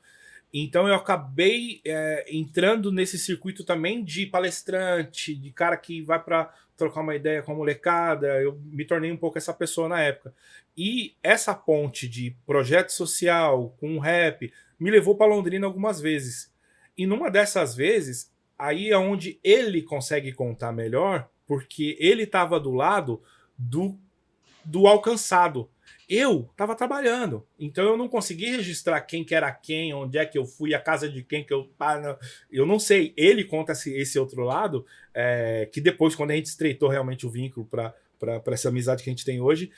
Então eu acabei entrando nesse circuito também de palestrante, de cara que vai para trocar uma ideia com a molecada. Eu me tornei um pouco essa pessoa na época. E essa ponte de projeto social com rap me levou para Londrina algumas vezes. E numa dessas vezes, aí é onde ele consegue contar melhor, porque ele estava do lado do alcançado. Eu estava trabalhando, então eu não consegui registrar quem que era quem, onde é que eu fui, a casa de quem que eu... Eu não sei. Ele conta esse outro lado, que depois, quando a gente estreitou realmente o vínculo para essa amizade que a gente tem hoje,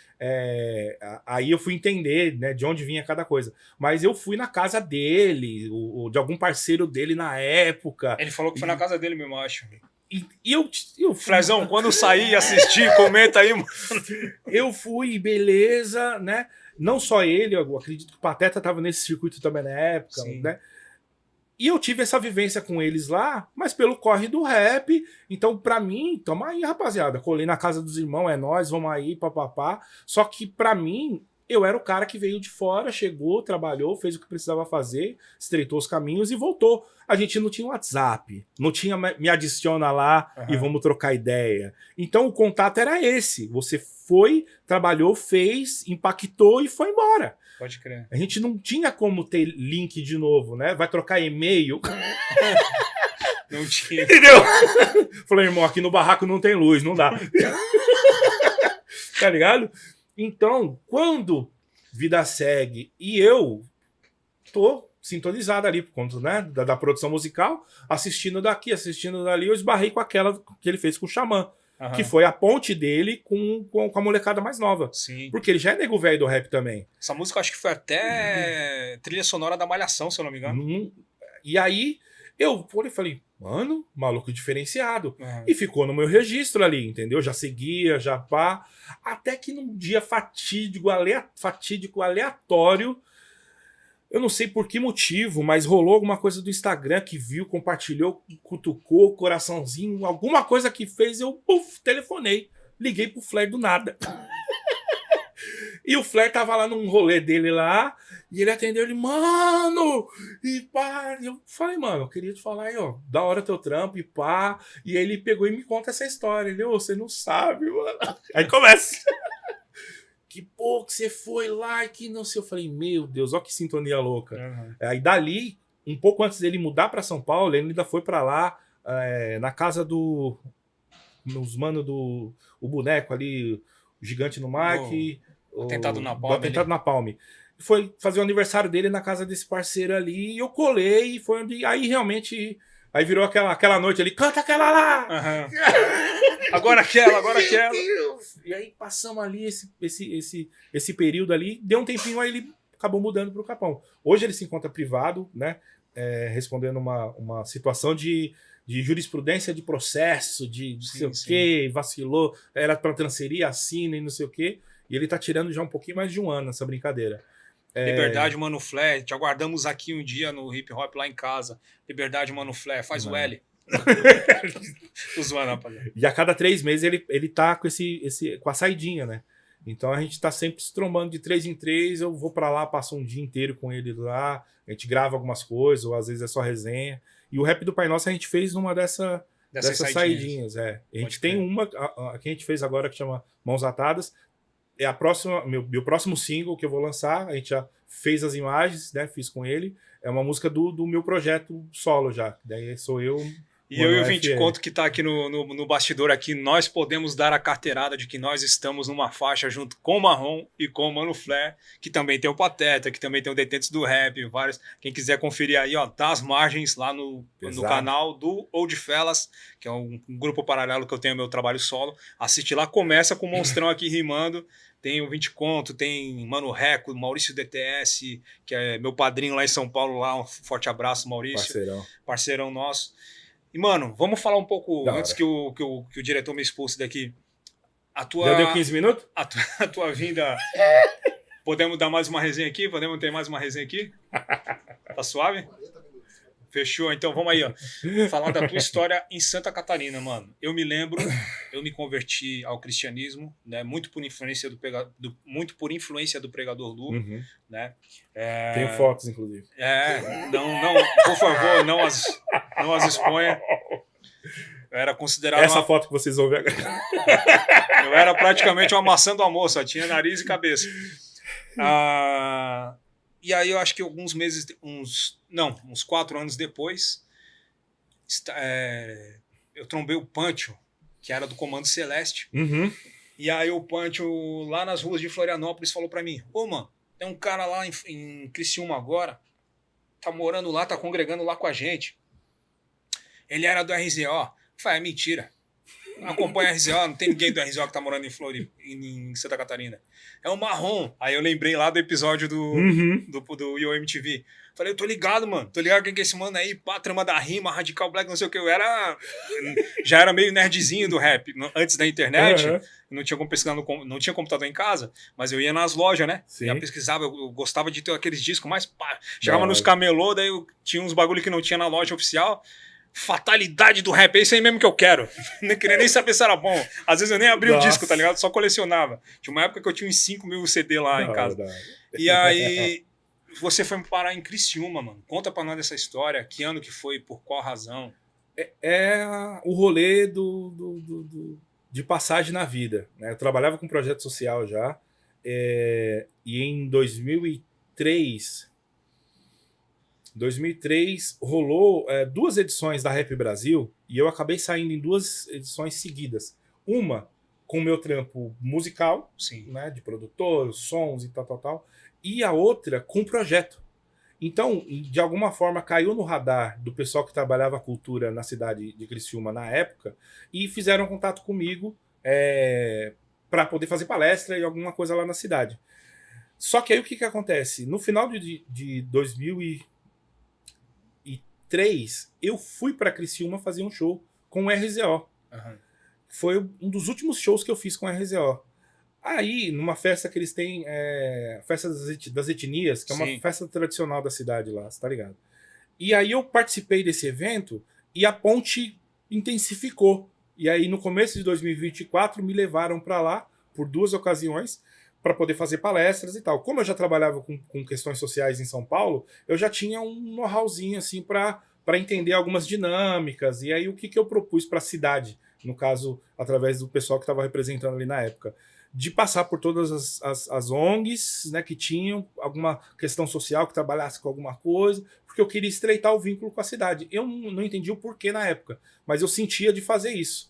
aí eu fui entender, né, de onde vinha cada coisa. Mas eu fui na casa dele, de algum parceiro dele na época. Ele falou que foi na casa dele mesmo, eu acho. E eu fui, Flezão, quando sair e assistir, comenta aí, mano. eu fui, beleza, né? Não só ele, eu acredito que o Pateta estava nesse circuito também na época, Sim. né? E eu tive essa vivência com eles lá, mas pelo corre do rap. Então, pra mim, tamo aí, rapaziada. Colei na casa dos irmãos, é nós, vamos aí, papapá. Só que pra mim, eu era o cara que veio de fora, chegou, trabalhou, fez o que precisava fazer, estreitou os caminhos e voltou. A gente não tinha WhatsApp, não tinha me adiciona lá e vamos trocar ideia. Então o contato era esse. Você foi, trabalhou, fez, impactou e foi embora. Pode crer. A gente não tinha como ter link de novo, né? Vai trocar e-mail. Não tinha. Entendeu? Falei, irmão, aqui no barraco não tem luz, não dá. Tá ligado? Então, quando vida segue e eu tô sintonizado ali por conta, né, da produção musical, assistindo daqui, assistindo dali, eu esbarrei com aquela que ele fez com o Xamã, que foi a ponte dele com a molecada mais nova. Sim. Porque ele já é nego velho do rap também. Essa música eu acho que foi até trilha sonora da Malhação, se eu não me engano. E aí eu falei, mano, maluco diferenciado. E ficou no meu registro ali, entendeu? Já seguia, já pá. Até que num dia fatídico, aleatório, eu não sei por que motivo, mas rolou alguma coisa do Instagram que viu, compartilhou, cutucou, coraçãozinho, alguma coisa que fez, eu telefonei. Liguei pro Flair do nada. E o Flair tava lá num rolê dele lá, e ele atendeu ele, mano, e pá. E eu falei, mano, eu queria te falar aí, ó, da hora teu trampo, e pá. E aí ele pegou e me conta essa história. Ele, você não sabe, mano. Aí começa. Que pô, que você foi lá e que não sei. Eu falei, meu Deus, ó que sintonia louca. Aí dali, um pouco antes dele mudar para São Paulo, ele ainda foi para lá, na casa dos mano do o boneco ali, o Gigante no Mike, Atentado na Palme. Atentado na Palme. Foi fazer o aniversário dele na casa desse parceiro ali, e eu colei, e foi onde. Aí realmente. Aí virou aquela noite ali, canta aquela lá! Agora aquela. Deus. E aí passamos ali esse período ali, deu um tempinho, aí ele acabou mudando pro Capão. Hoje ele se encontra privado, né? Respondendo uma situação de jurisprudência de processo, de não sei o quê, vacilou, era para transferir, assina e não sei o quê. E ele tá tirando já um pouquinho mais de um ano nessa brincadeira. Liberdade, Mano Flare. Te aguardamos aqui um dia no hip hop lá em casa. Liberdade, Mano Flare. Faz o L. Tô zoando, rapaziada. E a cada 3 meses ele tá com a saidinha, né? Então a gente tá sempre se trombando de 3 em 3. Eu vou para lá, passo um dia inteiro com ele lá. A gente grava algumas coisas, ou às vezes é só resenha. E o rap do Pai Nosso a gente fez numa dessas saidinhas. A gente tem uma que a gente fez agora que chama Mãos Atadas. É a próxima, meu próximo single que eu vou lançar. A gente já fez as imagens, né? Fiz com ele. É uma música do meu projeto solo já. Daí sou eu. E eu e o 20 Conto que tá aqui no bastidor aqui, nós podemos dar a carteirada de que nós estamos numa faixa junto com o Marrom e com o Mano Flare, que também tem o Pateta, que também tem o Detentos do Rap, vários. Quem quiser conferir aí, ó, tá as margens lá no canal do Old Fellas, que é um grupo paralelo que eu tenho meu trabalho solo. Assiste lá, começa com o Monstrão aqui rimando. Tem o 20 Conto, tem Mano Reco, Maurício DTS, que é meu padrinho lá em São Paulo, lá um forte abraço, Maurício. Parceirão nosso. E, mano, vamos falar um pouco, antes que o diretor me expulse daqui. Já deu 15 minutos? A tua vinda... Podemos dar mais uma resenha aqui? Podemos ter mais uma resenha aqui? Tá suave? Fechou, então vamos aí, ó. Falar da tua história em Santa Catarina, mano. Eu me lembro, eu me converti ao cristianismo, né? Muito por influência do pregador Lu, né? Tenho fotos, inclusive. Não, por favor, não as exponha. Eu era considerado essa foto que vocês vão ver agora. Eu era praticamente uma maçã do almoço, só tinha nariz e cabeça. E aí eu acho que alguns meses, uns 4 anos depois, eu trombei o Pancho, que era do Comando Celeste. E aí o Pancho, lá nas ruas de Florianópolis, falou pra mim: ô, mano, tem um cara lá em Criciúma agora, tá morando lá, tá congregando lá com a gente. Ele era do RZO. Falei, é mentira. Acompanha a RZO, não tem ninguém do RZO que tá morando em Santa Catarina. É o Marrom. Aí eu lembrei lá do episódio do IOMTV. Falei, eu tô ligado, mano. Tô ligado quem que é esse mano aí, pá, trama da rima, Radical Black, não sei o que. Já era meio nerdzinho do rap. Antes da internet, não tinha como pesquisar, não tinha computador em casa, mas eu ia nas lojas, né? Sim. Ia pesquisava, eu gostava de ter aqueles discos, mas pá, chegava nos camelô, daí eu tinha uns bagulho que não tinha na loja oficial. Fatalidade do rap, é isso aí mesmo que eu quero. Não queria nem saber se era bom. Às vezes eu nem abria o disco, tá ligado? Só colecionava. Tinha uma época que eu tinha uns 5.000 CD lá em casa. E aí, você foi parar em Criciúma, mano. Conta pra nós essa história. Que ano que foi, por qual razão? É o rolê de passagem na vida, né? Eu trabalhava com projeto social já. E em 2003 rolou 2 edições da Rap Brasil e eu acabei saindo em 2 edições seguidas. Uma com o meu trampo musical, né, de produtor, sons e tal, e a outra com projeto. Então, de alguma forma, caiu no radar do pessoal que trabalhava a cultura na cidade de Criciúma na época e fizeram contato comigo para poder fazer palestra e alguma coisa lá na cidade. Só que aí o que acontece? No final de 2003, eu fui para Criciúma fazer um show com o RZO. Foi um dos últimos shows que eu fiz com o RZO. Aí, numa festa que eles têm, festa das etnias, que é uma festa tradicional da cidade lá, você tá ligado? E aí eu participei desse evento e a ponte intensificou. E aí, no começo de 2024, me levaram para lá por 2 ocasiões para poder fazer palestras e tal. Como eu já trabalhava com questões sociais em São Paulo, eu já tinha um know-howzinho assim para entender algumas dinâmicas. E aí o que eu propus para a cidade, no caso, através do pessoal que estava representando ali na época, de passar por todas as ONGs, né, que tinham alguma questão social, que trabalhasse com alguma coisa, porque eu queria estreitar o vínculo com a cidade. Eu não entendi o porquê na época, mas eu sentia de fazer isso.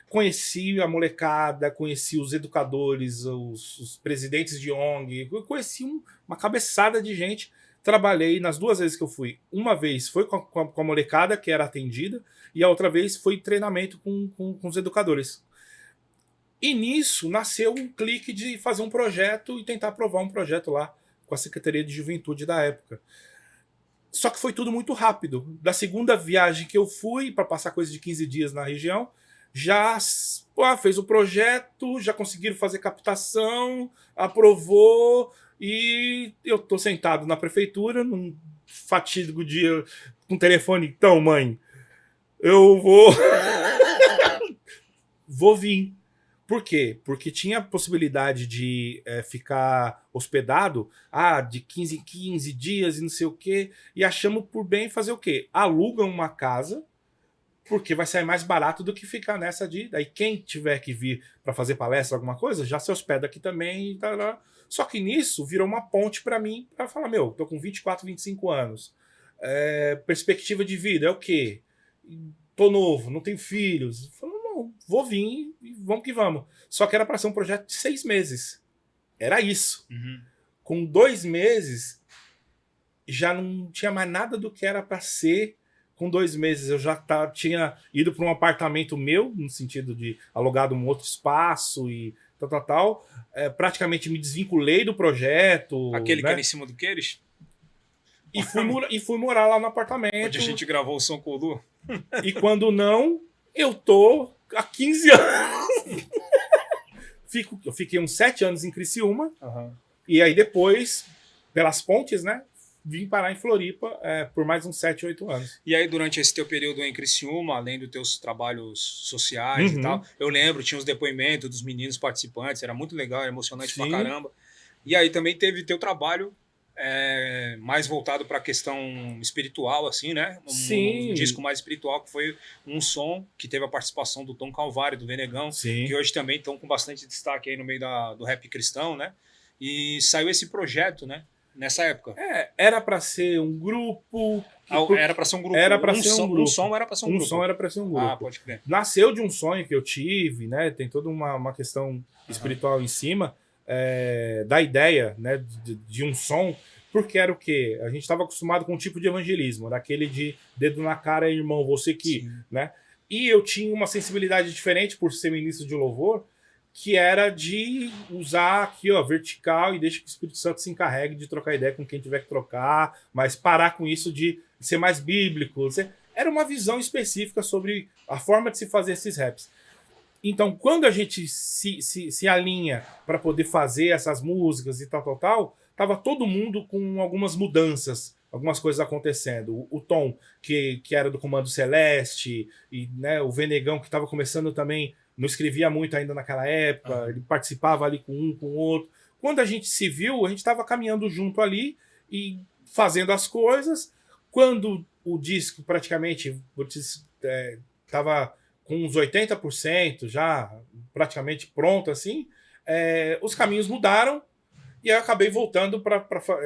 Conheci a molecada, conheci os educadores, os presidentes de ONG, eu conheci uma cabeçada de gente. Trabalhei nas 2 vezes que eu fui. Uma vez foi com a molecada que era atendida e a outra vez foi treinamento com os educadores. E nisso nasceu um clique de fazer um projeto e tentar aprovar um projeto lá com a Secretaria de Juventude da época. Só que foi tudo muito rápido. Da segunda viagem que eu fui, para passar coisa de 15 dias na região, já fez o projeto, já conseguiram fazer captação, aprovou, e eu tô sentado na prefeitura, num fatídico dia, com o telefone, então, mãe, eu vou vir. Por quê? Porque tinha a possibilidade de ficar hospedado de 15 em 15 dias e não sei o quê, e achamos por bem fazer o quê? Alugam uma casa, porque vai sair mais barato do que ficar nessa de... Daí quem tiver que vir para fazer palestra, alguma coisa, já se hospeda aqui também. Só que nisso virou uma ponte para mim, para falar, tô com 24, 25 anos. Perspectiva de vida é o quê? Tô novo, não tenho filhos. Falei, não, vou vir e vamos que vamos. Só que era para ser um projeto de 6 meses. Era isso. Com 2 meses, já não tinha mais nada do que era para ser. Com 2 meses eu já tinha ido para um apartamento meu, no sentido de alugado um outro espaço e tal. Praticamente me desvinculei do projeto. Aquele né? que era em cima do Queires? E fui morar lá no apartamento. Onde a gente gravou o som com o Lu. E quando não, eu tô há 15 anos. Eu fiquei uns 7 anos em Criciúma. E aí depois, pelas pontes, né? Vim parar em Floripa por mais uns 7, 8 anos. E aí, durante esse teu período em Criciúma, além dos teus trabalhos sociais e Uhum. tal, eu lembro, tinha os depoimentos dos meninos participantes, era muito legal, era emocionante pra Sim, caramba. E aí também teve teu trabalho mais voltado para a questão espiritual, assim, né? Um disco sim, mais espiritual, que foi um som que teve a participação do Tom Calvário, do Venegão, que sim. hoje também estão com bastante destaque aí no meio do rap cristão, né? E saiu esse projeto, né? Nessa época. Era para ser um grupo. Era para ser um grupo. Era para ser um Um grupo. som era para ser um Um grupo. som era para ser um Ah, grupo. pode crer. Nasceu de um sonho que eu tive, né? Tem toda uma questão espiritual em cima da ideia, né? De um som, porque era o quê? A gente estava acostumado com um tipo de evangelismo, daquele de dedo na cara, irmão, você que, Sim. né? E eu tinha uma sensibilidade diferente por ser ministro de louvor, que era de usar aqui, ó, vertical e deixa que o Espírito Santo se encarregue de trocar ideia com quem tiver que trocar, mas parar com isso de ser mais bíblico. Era uma visão específica sobre a forma de se fazer esses raps. Então, quando a gente se alinha para poder fazer essas músicas e tal, tava todo mundo com algumas mudanças, algumas coisas acontecendo. O Tom, que era do Comando Celeste, e né, o Venegão, que estava começando também, não escrevia muito ainda naquela época, ele participava ali com um, com o outro. Quando a gente se viu, a gente estava caminhando junto ali e fazendo as coisas. Quando o disco praticamente estava com uns 80% já praticamente pronto, assim, os caminhos mudaram e eu acabei voltando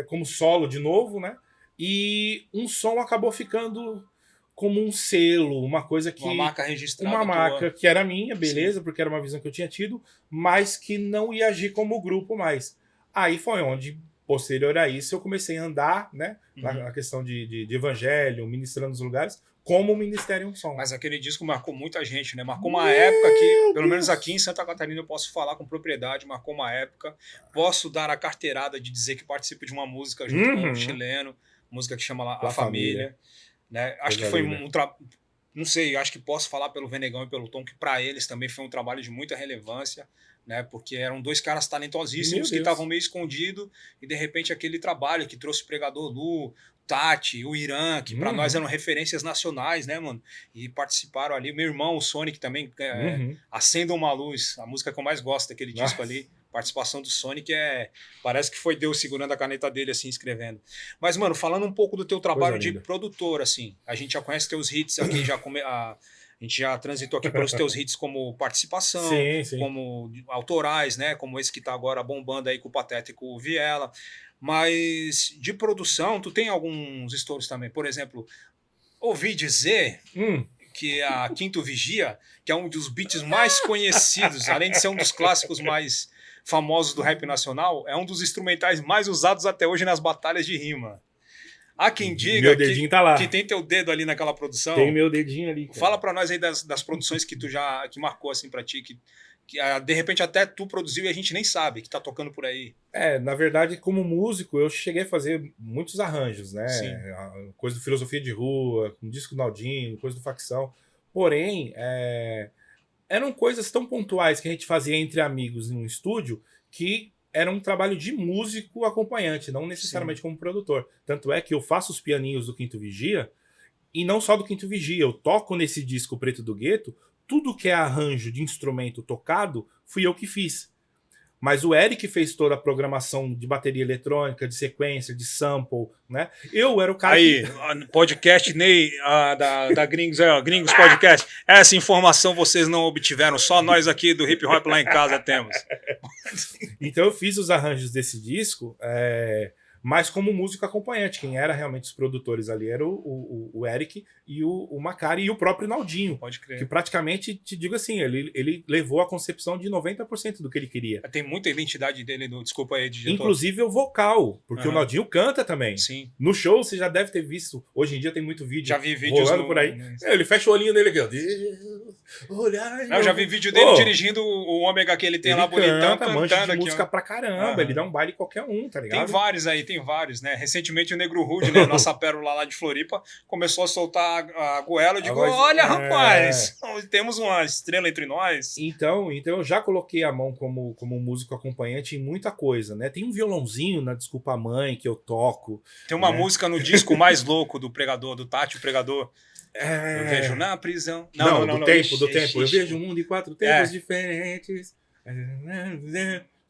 como solo de novo, né? E um som acabou ficando como um selo, uma coisa que... Uma marca registrada. Uma marca que era minha, beleza, Sim. porque era uma visão que eu tinha tido, mas que não ia agir como grupo mais. Aí foi onde, posterior a isso, eu comecei a andar, né? Na questão de evangelho, ministrando nos lugares, como o Ministério Um Som. Mas aquele disco marcou muita gente, né? Marcou uma época que, pelo menos aqui em Santa Catarina, eu posso falar com propriedade, marcou uma época. Posso dar a carteirada de dizer que participo de uma música junto com um chileno, música que chama lá A Família. Né? Acho que foi não sei, acho que posso falar pelo Venegão e pelo Tom, que para eles também foi um trabalho de muita relevância, né? Porque eram dois caras talentosíssimos que estavam meio escondidos e de repente aquele trabalho que trouxe o Pregador Lu, Tati, o Irã, que para nós eram referências nacionais, né, mano? E participaram ali. Meu irmão, o Sonic também, Acenda uma Luz, a música que eu mais gosto daquele disco ali. Participação do Sonic parece que foi Deus segurando a caneta dele, assim, escrevendo. Mas, mano, falando um pouco do teu trabalho de produtor, assim, a gente já conhece teus hits aqui, a gente já transitou aqui pelos teus hits como participação, sim. como autorais, né? Como esse que tá agora bombando aí com o Pateta e com o Viela. Mas de produção, tu tem alguns estouros também. Por exemplo, ouvi dizer que a Quinto Vigia, que é um dos beats mais conhecidos, além de ser um dos clássicos mais famosos do rap nacional, é um dos instrumentais mais usados até hoje nas batalhas de rima. Há quem diga que tem teu dedo ali naquela produção. Tem meu dedinho ali. Cara. Fala pra nós aí das produções que tu que marcou assim pra ti, que de repente até tu produziu e a gente nem sabe, que tá tocando por aí. Na verdade, como músico, eu cheguei a fazer muitos arranjos, né? Sim. Coisa do Filosofia de Rua, com disco do Naldinho, coisa do Facção. Porém, eram coisas tão pontuais que a gente fazia entre amigos em um estúdio que era um trabalho de músico acompanhante, não necessariamente como produtor. Tanto é que eu faço os pianinhos do Quinto Vigia, e não só do Quinto Vigia, eu toco nesse disco Preto do Gueto, tudo que é arranjo de instrumento tocado, fui eu que fiz. Mas o Eric fez toda a programação de bateria eletrônica, de sequência, de sample, né? Eu era o cara aí, podcast Ney, da Gringos, Gringos Podcast. Essa informação vocês não obtiveram, só nós aqui do Hip Hop lá em casa temos. Então eu fiz os arranjos desse disco, mas como músico acompanhante. Quem era realmente os produtores ali era o Eric e o Macari e o próprio Naldinho. Pode crer. Que praticamente, te digo assim, ele levou a concepção de 90% do que ele queria. Tem muita identidade dele, desculpa aí, digital. Inclusive o vocal, porque o Naldinho canta também. Sim. No show você já deve ter visto, hoje em dia tem muito vídeo. Já vi vídeos rolando por aí. Ele fecha o olhinho dele aqui, ó. Deus, olhar. Eu já vi vídeo dele dirigindo o Ômega que ele tem lá bonitão, cantando. Manja de música pra caramba, ele dá um baile qualquer um, tá ligado? Tem vários aí, tem vários, né? Recentemente o Negro Rude, né? Nossa pérola lá de Floripa, começou a soltar a goela. Eu digo, olha, rapaz, temos uma estrela entre nós. Então eu já coloquei a mão como músico acompanhante em muita coisa, né? Tem um violãozinho na Desculpa Mãe que eu toco. Tem uma música no disco mais louco do Pregador, do Tati, o Pregador. Eu vejo na prisão. Não, do tempo. Eu vejo o mundo em 4 tempos diferentes.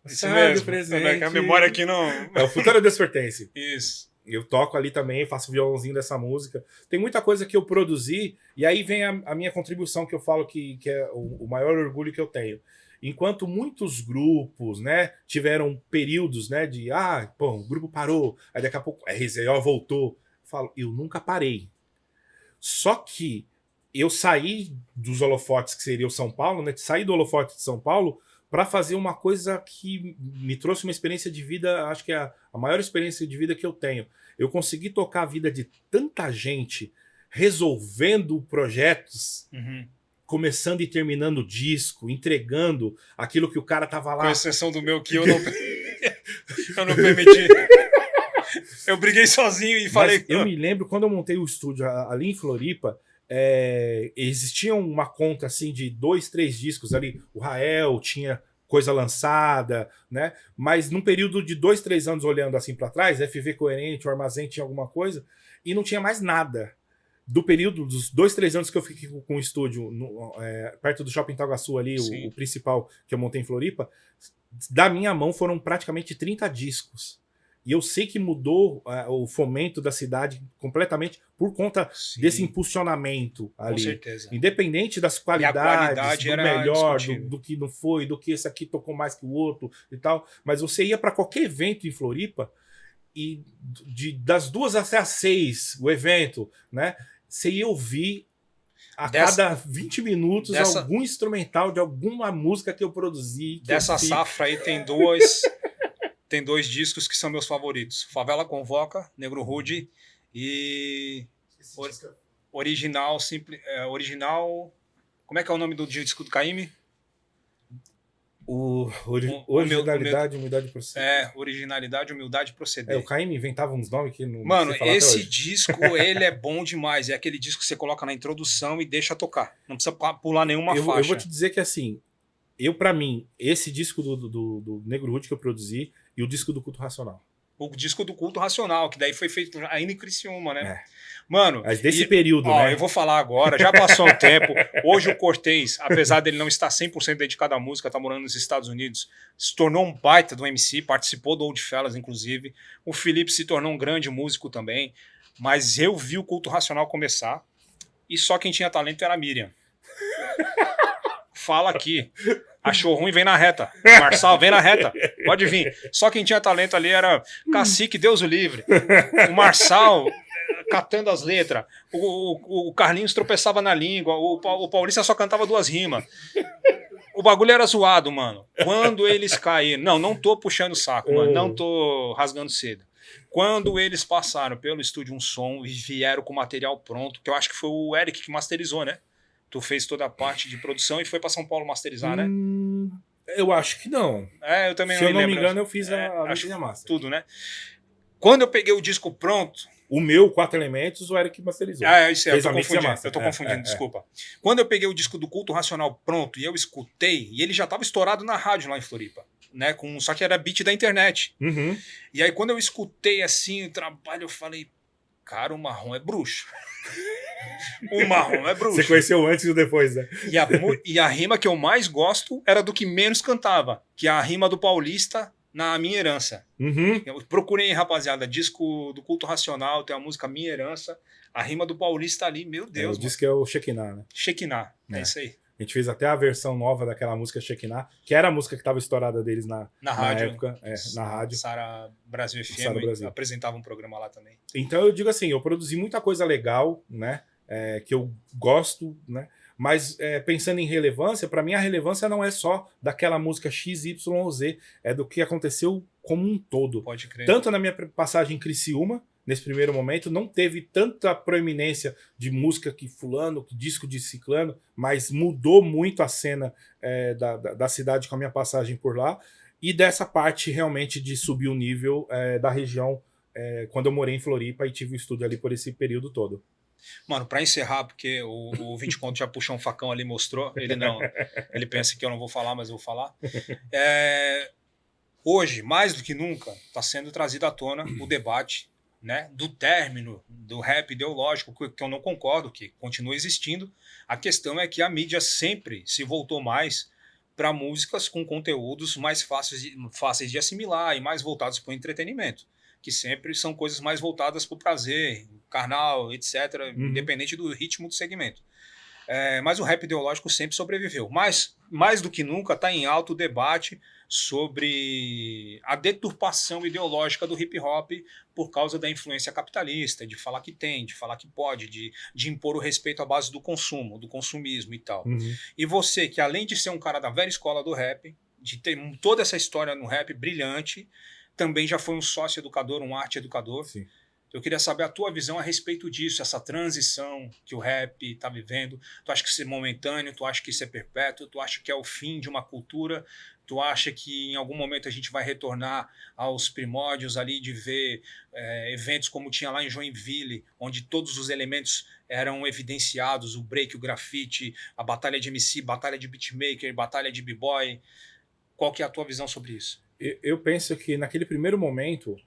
Isso mesmo. Presente. A memória aqui não... O futuro a Deus pertence. Isso. Eu toco ali também, faço violãozinho dessa música. Tem muita coisa que eu produzi, e aí vem a minha contribuição, que eu falo que é o maior orgulho que eu tenho. Enquanto muitos grupos, né, tiveram períodos, né, o grupo parou, aí daqui a pouco a RZO voltou. Eu nunca parei. Só que eu saí dos holofotes, que seria o São Paulo, né, saí do holofote de São Paulo para fazer uma coisa que me trouxe uma experiência de vida, acho que é a maior experiência de vida que eu tenho. Eu consegui tocar a vida de tanta gente, resolvendo projetos, começando e terminando o disco, entregando aquilo que o cara tava lá. Com exceção do meu, que eu não permiti. Eu briguei sozinho e falei... Eu me lembro, quando eu montei o estúdio ali em Floripa, existia uma conta assim de 2, 3 discos ali. O Rael tinha coisa lançada, né? Mas num período de 2, 3 anos olhando assim para trás, FV Coerente, o Armazém tinha alguma coisa e não tinha mais nada. Do período dos 2, 3 anos que eu fiquei com o estúdio perto do Shopping Itaguaçu ali, o principal que eu montei em Floripa, da minha mão foram praticamente 30 discos. E eu sei que mudou o fomento da cidade completamente por conta desse impulsionamento ali. Com certeza. Independente das qualidades, do melhor, do que não foi, do que esse aqui tocou mais que o outro e tal. Mas você ia para qualquer evento em Floripa e das 2 até as 6, o evento, né? Você ia ouvir cada 20 minutos algum instrumental de alguma música que eu produzi. Dessa safra aí tem Tem 2 discos que são meus favoritos. Favela Convoca, Negro Rude e original. Como é que é o nome do disco do Caymmi? Originalidade, Humildade e Proceder. Originalidade, Humildade e Proceder. O Caymmi inventava uns nomes que não... Mano, esse disco, ele é bom demais. É aquele disco que você coloca na introdução e deixa tocar. Não precisa pular nenhuma faixa. Eu vou te dizer que assim, pra mim, esse disco do Negro Rude que eu produzi e o disco do Culto Racional. O disco do Culto Racional, que daí foi feito ainda em Criciúma, né? Mano... Mas desse período, né? Eu vou falar agora, já passou um tempo. Hoje o Cortez, apesar dele não estar 100% dedicado à música, tá morando nos Estados Unidos, se tornou um baita do MC, participou do Old Fellas, inclusive. O Felipe se tornou um grande músico também. Mas eu vi o Culto Racional começar e só quem tinha talento era a Miriam. Fala aqui. Achou ruim, vem na reta. Marçal, vem na reta. Pode vir. Só quem tinha talento ali era Cacique, Deus o livre. O Marçal catando as letras. O Carlinhos tropeçava na língua. O Paulista só cantava 2 rimas. O bagulho era zoado, mano. Quando eles caíram... Não tô puxando o saco, mano. Não tô rasgando cedo. Quando eles passaram pelo Estúdio Um Som e vieram com o material pronto, que eu acho que foi o Eric que masterizou, né? Tu fez toda a parte de produção e foi para São Paulo masterizar, né? Eu acho que não. Eu também não me lembro. Se eu não me engano, eu fiz a master. Tudo, né? Quando eu peguei o disco pronto... O meu, 4 Elementos, o Eric masterizou. Isso é, eu tô confundindo, desculpa. Quando eu peguei o disco do Culto Racional pronto e eu escutei, e ele já estava estourado na rádio lá em Floripa, né? Só que era beat da internet. E aí quando eu escutei assim o trabalho, eu falei, cara, o Marrom é bruxo. O Marrom é bruxo. Você conheceu antes e depois, né? E a rima que eu mais gosto era do que menos cantava, que é a rima do Paulista na Minha Herança. Procurem, rapaziada, disco do Culto Racional, tem a música Minha Herança, a rima do Paulista ali, meu Deus. O disco é o Shekinah, né? Shekinah, é isso aí. A gente fez até a versão nova daquela música Shekinah, que era a música que estava estourada deles na rádio, época. Na rádio. Sara Brasil FM, apresentava um programa lá também. Então eu digo assim, eu produzi muita coisa legal, né? Que eu gosto, né? Mas pensando em relevância, para mim a relevância não é só daquela música XYZ, é do que aconteceu como um todo. Pode crer. Tanto na minha passagem em Criciúma, nesse primeiro momento, não teve tanta proeminência de música que fulano, que disco de ciclano, mas mudou muito a cena da cidade com a minha passagem por lá, e dessa parte realmente de subir o nível da região quando eu morei em Floripa e tive o estúdio ali por esse período todo. Mano, para encerrar, porque o 20 Conto já puxou um facão ali, mostrou. Ele não. Ele pensa que eu não vou falar, mas eu vou falar. Hoje, mais do que nunca, está sendo trazido à tona o debate, né, do término do rap ideológico, que eu não concordo, que continua existindo. A questão é que a mídia sempre se voltou mais para músicas com conteúdos mais fáceis de assimilar e mais voltados para o entretenimento, que sempre são coisas mais voltadas para o prazer, carnal, etc., independente do ritmo do segmento. Mas o rap ideológico sempre sobreviveu. Mas, mais do que nunca, está em alto o debate sobre a deturpação ideológica do hip hop por causa da influência capitalista, de falar que tem, de falar que pode, de impor o respeito à base do consumo, do consumismo e tal. E você, que além de ser um cara da velha escola do rap, de ter toda essa história no rap brilhante, também já foi um sócio-educador, um arte-educador. Sim. Eu queria saber a tua visão a respeito disso, essa transição que o rap está vivendo. Tu acha que isso é momentâneo? Tu acha que isso é perpétuo? Tu acha que é o fim de uma cultura? Tu acha que em algum momento a gente vai retornar aos primórdios ali de ver eventos como tinha lá em Joinville, onde todos os elementos eram evidenciados, o break, o grafite, a batalha de MC, batalha de beatmaker, batalha de b-boy? Qual que é a tua visão sobre isso? Eu penso que naquele primeiro momento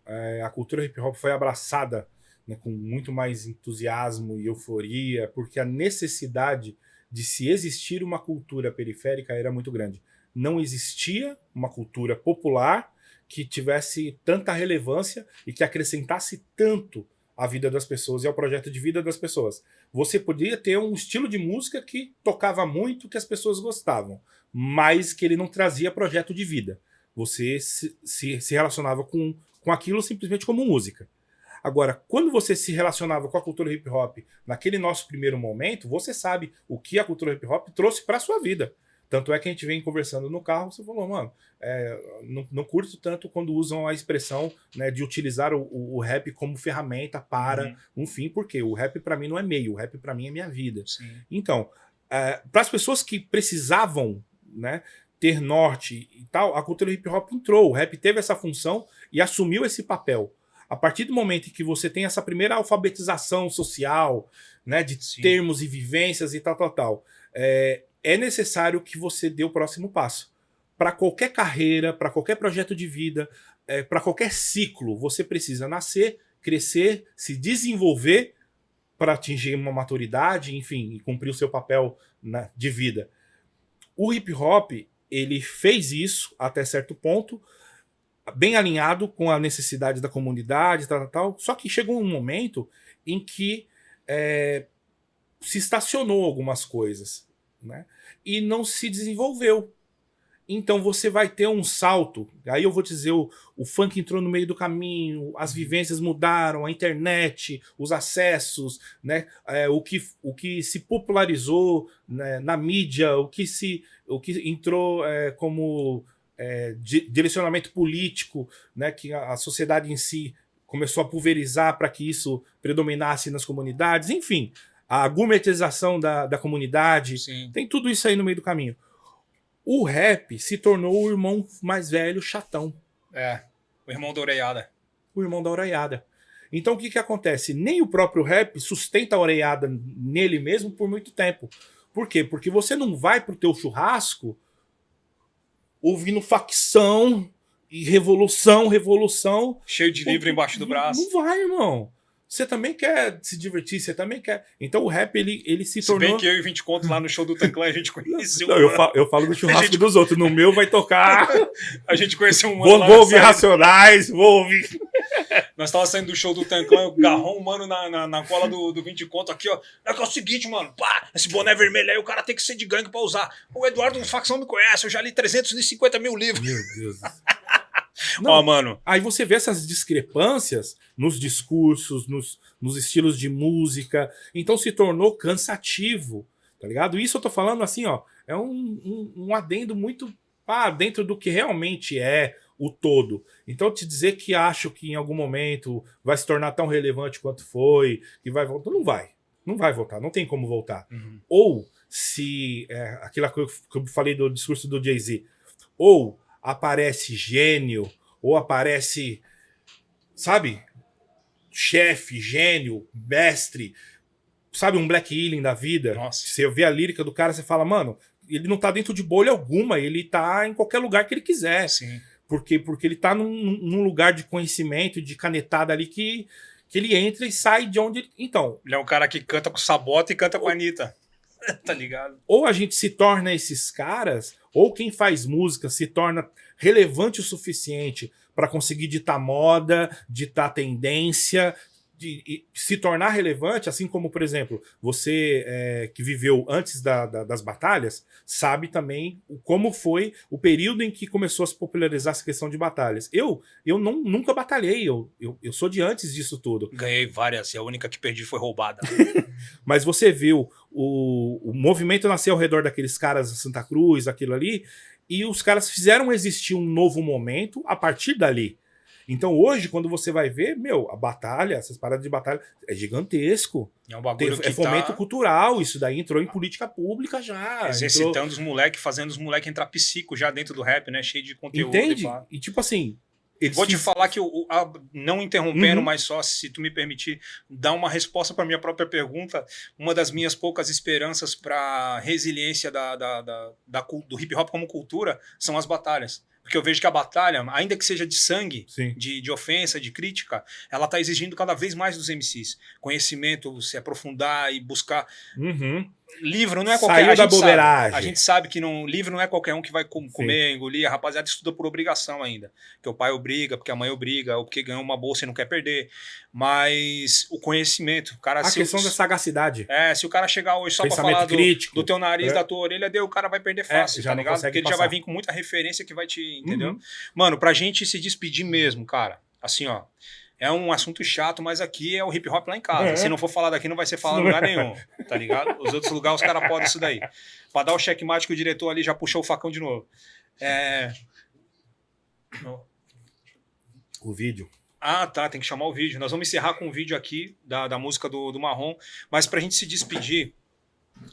a cultura hip hop foi abraçada, né, com muito mais entusiasmo e euforia, porque a necessidade de se existir uma cultura periférica era muito grande. Não existia uma cultura popular que tivesse tanta relevância e que acrescentasse tanto à vida das pessoas e ao projeto de vida das pessoas. Você podia ter um estilo de música que tocava muito, que as pessoas gostavam, mas que ele não trazia projeto de vida. Você se relacionava com aquilo simplesmente como música. Agora, quando você se relacionava com a cultura hip hop naquele nosso primeiro momento, você sabe o que a cultura hip hop trouxe para a sua vida. Tanto é que a gente vem conversando no carro, você falou, mano, não curto tanto quando usam a expressão, né, de utilizar o rap como ferramenta para um fim, porque o rap para mim não é meio, o rap para mim é minha vida. Sim. Então, para as pessoas que precisavam, né, ter norte e tal, a cultura hip hop entrou, o rap teve essa função e assumiu esse papel. A partir do momento em que você tem essa primeira alfabetização social, né, de termos e vivências e tal, é necessário que você dê o próximo passo. Para qualquer carreira, para qualquer projeto de vida, para qualquer ciclo, você precisa nascer, crescer, se desenvolver para atingir uma maturidade, enfim, e cumprir o seu papel, né, de vida. O hip hop, ele fez isso até certo ponto, bem alinhado com a necessidade da comunidade, tal. Só que chegou um momento em que se estacionou algumas coisas, né? E não se desenvolveu. Então você vai ter um salto. Aí eu vou dizer, o funk entrou no meio do caminho, as vivências mudaram, a internet, os acessos, né? O que se popularizou, né, na mídia, o que entrou como direcionamento político, né, que a sociedade em si começou a pulverizar para que isso predominasse nas comunidades, enfim, a gourmetização da comunidade. Sim. Tem tudo isso aí no meio do caminho. O rap se tornou o irmão mais velho chatão. O irmão da orelhada. O irmão da orelhada. Então o que acontece? Nem o próprio rap sustenta a orelhada nele mesmo por muito tempo. Por quê? Porque você não vai pro teu churrasco ouvindo facção e revolução. Cheio de livro embaixo do braço. Não vai, irmão. Você também quer se divertir, você também quer. Então o rap, ele se tornou... Se bem que eu e 20 Conto lá no show do Tanclan a gente conheceu... Não, eu falo do churrasco dos outros. No meu vai tocar... A gente conheceu um mano... Vou ouvir Racionais, vou ouvir... Nós tava saindo do show do Tanclan, garrou um mano na cola do 20 Conto aqui, ó. É que é o seguinte, mano, pá, esse boné vermelho aí, o cara tem que ser de gangue pra usar. O Eduardo do Facção me conhece, eu já li 350 mil livros. Meu Deus. Ó, mano. Aí você vê essas discrepâncias nos discursos, nos estilos de música. Então se tornou cansativo, tá ligado? Isso eu tô falando assim, ó, é um adendo muito dentro do que realmente é o todo. Então te dizer que acho que em algum momento vai se tornar tão relevante quanto foi, que vai voltar, não vai voltar, não tem como voltar. Ou se, aquilo que eu falei do discurso do Jay-Z, ou aparece gênio, ou aparece, sabe, chefe, gênio, mestre, sabe, um Black Healing da vida. Nossa. Você vê a lírica do cara, você fala, mano, ele não tá dentro de bolha alguma, ele tá em qualquer lugar que ele quiser. Sim. Porque ele tá num lugar de conhecimento, de canetada ali que ele entra e sai de onde ele... Então... Ele é um cara que canta com Sabota e canta com a Anitta. Tá ligado? Ou a gente se torna esses caras, ou quem faz música se torna relevante o suficiente para conseguir ditar moda, ditar tendência, se tornar relevante, assim como, por exemplo, você que viveu antes das batalhas, sabe também como foi o período em que começou a se popularizar essa questão de batalhas. Eu nunca batalhei, eu sou de antes disso tudo. Ganhei várias, e a única que perdi foi roubada. Mas você viu o movimento nascer ao redor daqueles caras da Santa Cruz, aquilo ali, e os caras fizeram existir um novo momento a partir dali. Então hoje, quando você vai ver, a batalha, essas paradas de batalha, é gigantesco. É um bagulho que fomento cultural, isso daí entrou em política pública já. Exercitando os moleques, fazendo os moleques entrar psico já dentro do rap, né? Cheio de conteúdo. Entende? E tipo assim... Vou te falar que, não interrompendo, mas só se tu me permitir dar uma resposta para minha própria pergunta, uma das minhas poucas esperanças para resiliência do hip hop como cultura são as batalhas. Porque eu vejo que a batalha, ainda que seja de sangue, de ofensa, de crítica, ela está exigindo cada vez mais dos MCs. Conhecimento, se aprofundar e buscar... Livro não é qualquer um. A gente sabe que livro não é qualquer um que vai comer, engolir. A rapaziada estuda por obrigação ainda. Porque o pai obriga, porque a mãe obriga, ou porque ganhou uma bolsa e não quer perder. Mas o conhecimento, o cara... A questão da sagacidade. Se o cara chegar hoje só pra falar do teu nariz, da tua orelha, o cara vai perder fácil, tá ligado? Porque ele já vai vir com muita referência que vai te... Entendeu? Mano, pra gente se despedir mesmo, cara, assim, ó, é um assunto chato, mas aqui é o hip hop lá em casa. Se não for falar daqui, não vai ser falado em lugar nenhum, tá ligado? Os outros lugares, os caras podem isso daí. Pra dar o checkmate que o diretor ali já puxou o facão de novo. O vídeo. Ah, tá, tem que chamar o vídeo. Nós vamos encerrar com o vídeo aqui da música do Marrom, mas pra gente se despedir,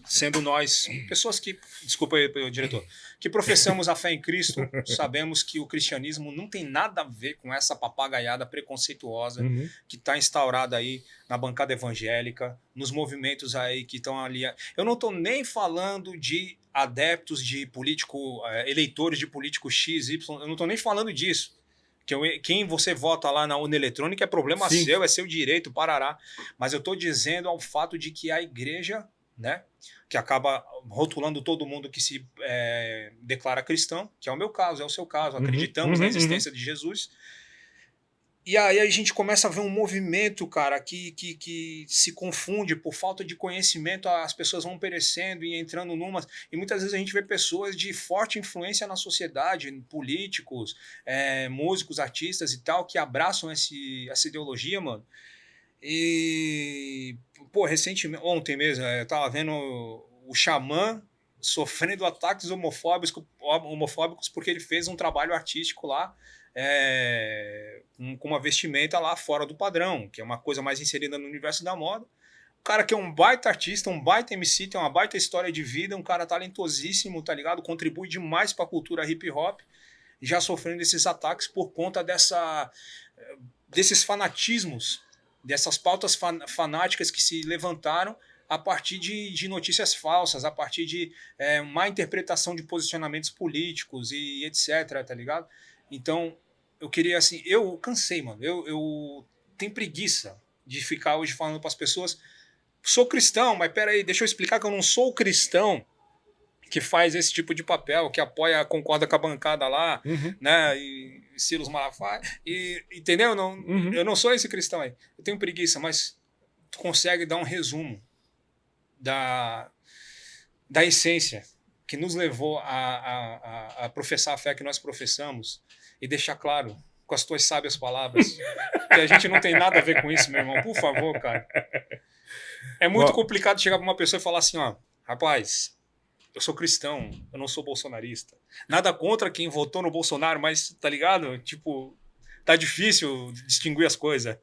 sendo nós, pessoas que, desculpa aí, diretor, que professamos a fé em Cristo, sabemos que o cristianismo não tem nada a ver com essa papagaiada preconceituosa que está instaurada aí na bancada evangélica, nos movimentos aí que estão ali. Eu não estou nem falando de adeptos de político, eleitores de político X, Y, eu não estou nem falando disso. Quem você vota lá na urna eletrônica é problema seu, é seu direito, parará. Mas eu estou dizendo ao fato de que a igreja, né, que acaba rotulando todo mundo que se declara cristão, que é o meu caso, é o seu caso, acreditamos na existência de Jesus. E aí a gente começa a ver um movimento, cara, que se confunde por falta de conhecimento, as pessoas vão perecendo e entrando numas... E muitas vezes a gente vê pessoas de forte influência na sociedade, políticos, músicos, artistas e tal, que abraçam essa ideologia, mano. E, pô, recentemente, ontem mesmo, eu tava vendo o Xamã sofrendo ataques homofóbicos porque ele fez um trabalho artístico lá, com uma vestimenta lá fora do padrão, que é uma coisa mais inserida no universo da moda. O cara que é um baita artista, um baita MC, tem uma baita história de vida, um cara talentosíssimo, tá ligado? Contribui demais pra cultura hip hop, já sofrendo esses ataques por conta desses fanatismos, dessas pautas fanáticas que se levantaram a partir de notícias falsas, a partir de má interpretação de posicionamentos políticos e etc, tá ligado? Então, eu queria assim, eu cansei, mano, eu tenho preguiça de ficar hoje falando para as pessoas, sou cristão, mas peraí, deixa eu explicar que eu não sou o cristão que faz esse tipo de papel, que apoia, concorda com a bancada lá, né, e Silas Malafaia, entendeu? Eu não sou esse cristão aí. Eu tenho preguiça, mas tu consegue dar um resumo da essência que nos levou a professar a fé que nós professamos e deixar claro com as tuas sábias palavras que a gente não tem nada a ver com isso, meu irmão. Por favor, cara. É muito complicado chegar para uma pessoa e falar assim, ó, rapaz, eu sou cristão, eu não sou bolsonarista. Nada contra quem votou no Bolsonaro, mas, tá ligado? Tipo, tá difícil distinguir as coisas.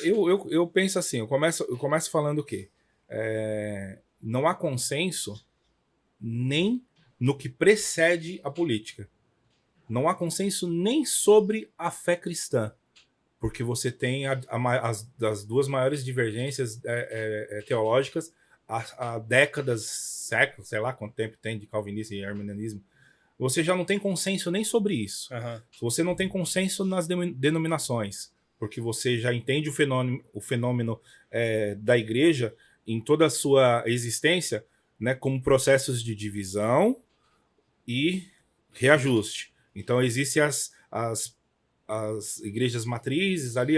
Eu penso assim, eu começo falando o quê? Não há consenso nem no que precede a política. Não há consenso nem sobre a fé cristã. porque você tem as duas maiores divergências teológicas há décadas, séculos, sei lá quanto tempo tem de calvinismo e arminianismo. Você já não tem consenso nem sobre isso. Uhum. Você não tem consenso nas denominações, porque você já entende o fenômeno da igreja em toda a sua existência, né, como processos de divisão e reajuste. Então, existem as igrejas matrizes ali,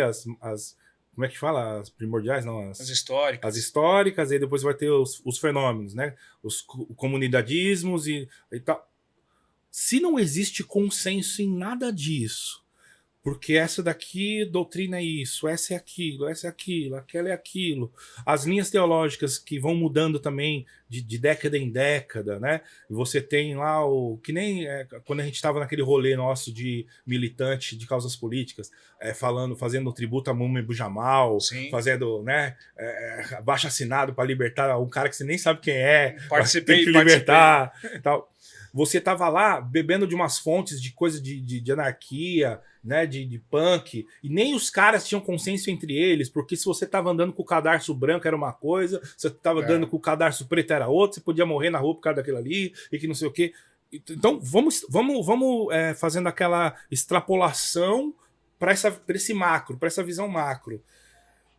como é que fala? As primordiais, não? As históricas. As históricas, e depois vai ter os fenômenos, né? Os comunidadismos e tal. Se não existe consenso em nada disso, porque essa daqui doutrina é isso, essa é aquilo, aquela é aquilo. As linhas teológicas que vão mudando também de década em década, né? Você tem lá que nem quando a gente estava naquele rolê nosso de militante de causas políticas, fazendo tributo a Mumia Jamal, fazendo, né, abaixo assinado para libertar um cara que você nem sabe quem é, tem que libertar, tal. Você tava lá bebendo de umas fontes de coisa de anarquia, né, de punk, e nem os caras tinham consenso entre eles, porque se você tava andando com o cadarço branco era uma coisa, se você tava andando com o cadarço preto era outra, você podia morrer na rua por causa daquilo ali, e que não sei o quê. Então, vamos fazendo aquela extrapolação para esse macro, para essa visão macro.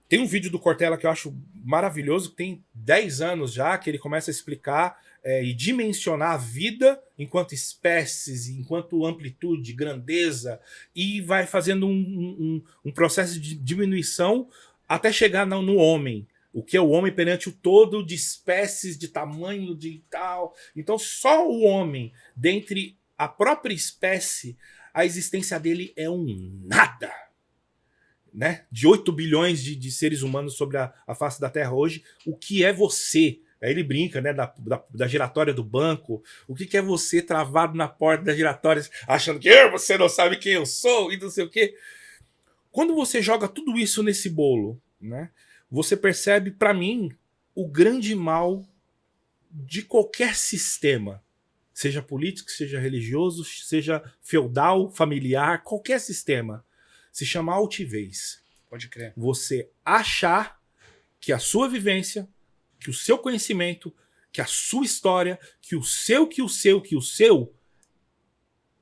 Tem um vídeo do Cortella que eu acho maravilhoso, que tem 10 anos já, que ele começa a explicar e dimensionar a vida enquanto espécies, enquanto amplitude, grandeza, e vai fazendo um processo de diminuição até chegar no homem. O que é o homem perante o todo de espécies, de tamanho, de tal. Então, só o homem, dentre a própria espécie, a existência dele é um nada. Né? De 8 bilhões de seres humanos sobre a face da Terra hoje, o que é você? Aí ele brinca, né, da giratória do banco. O que é você travado na porta da giratória, achando que você não sabe quem eu sou e não sei o quê? Quando você joga tudo isso nesse bolo, né, você percebe, para mim, o grande mal de qualquer sistema, seja político, seja religioso, seja feudal, familiar, qualquer sistema. Se chama altivez. Pode crer. Você achar que a sua vivência, que o seu conhecimento, que a sua história, que o seu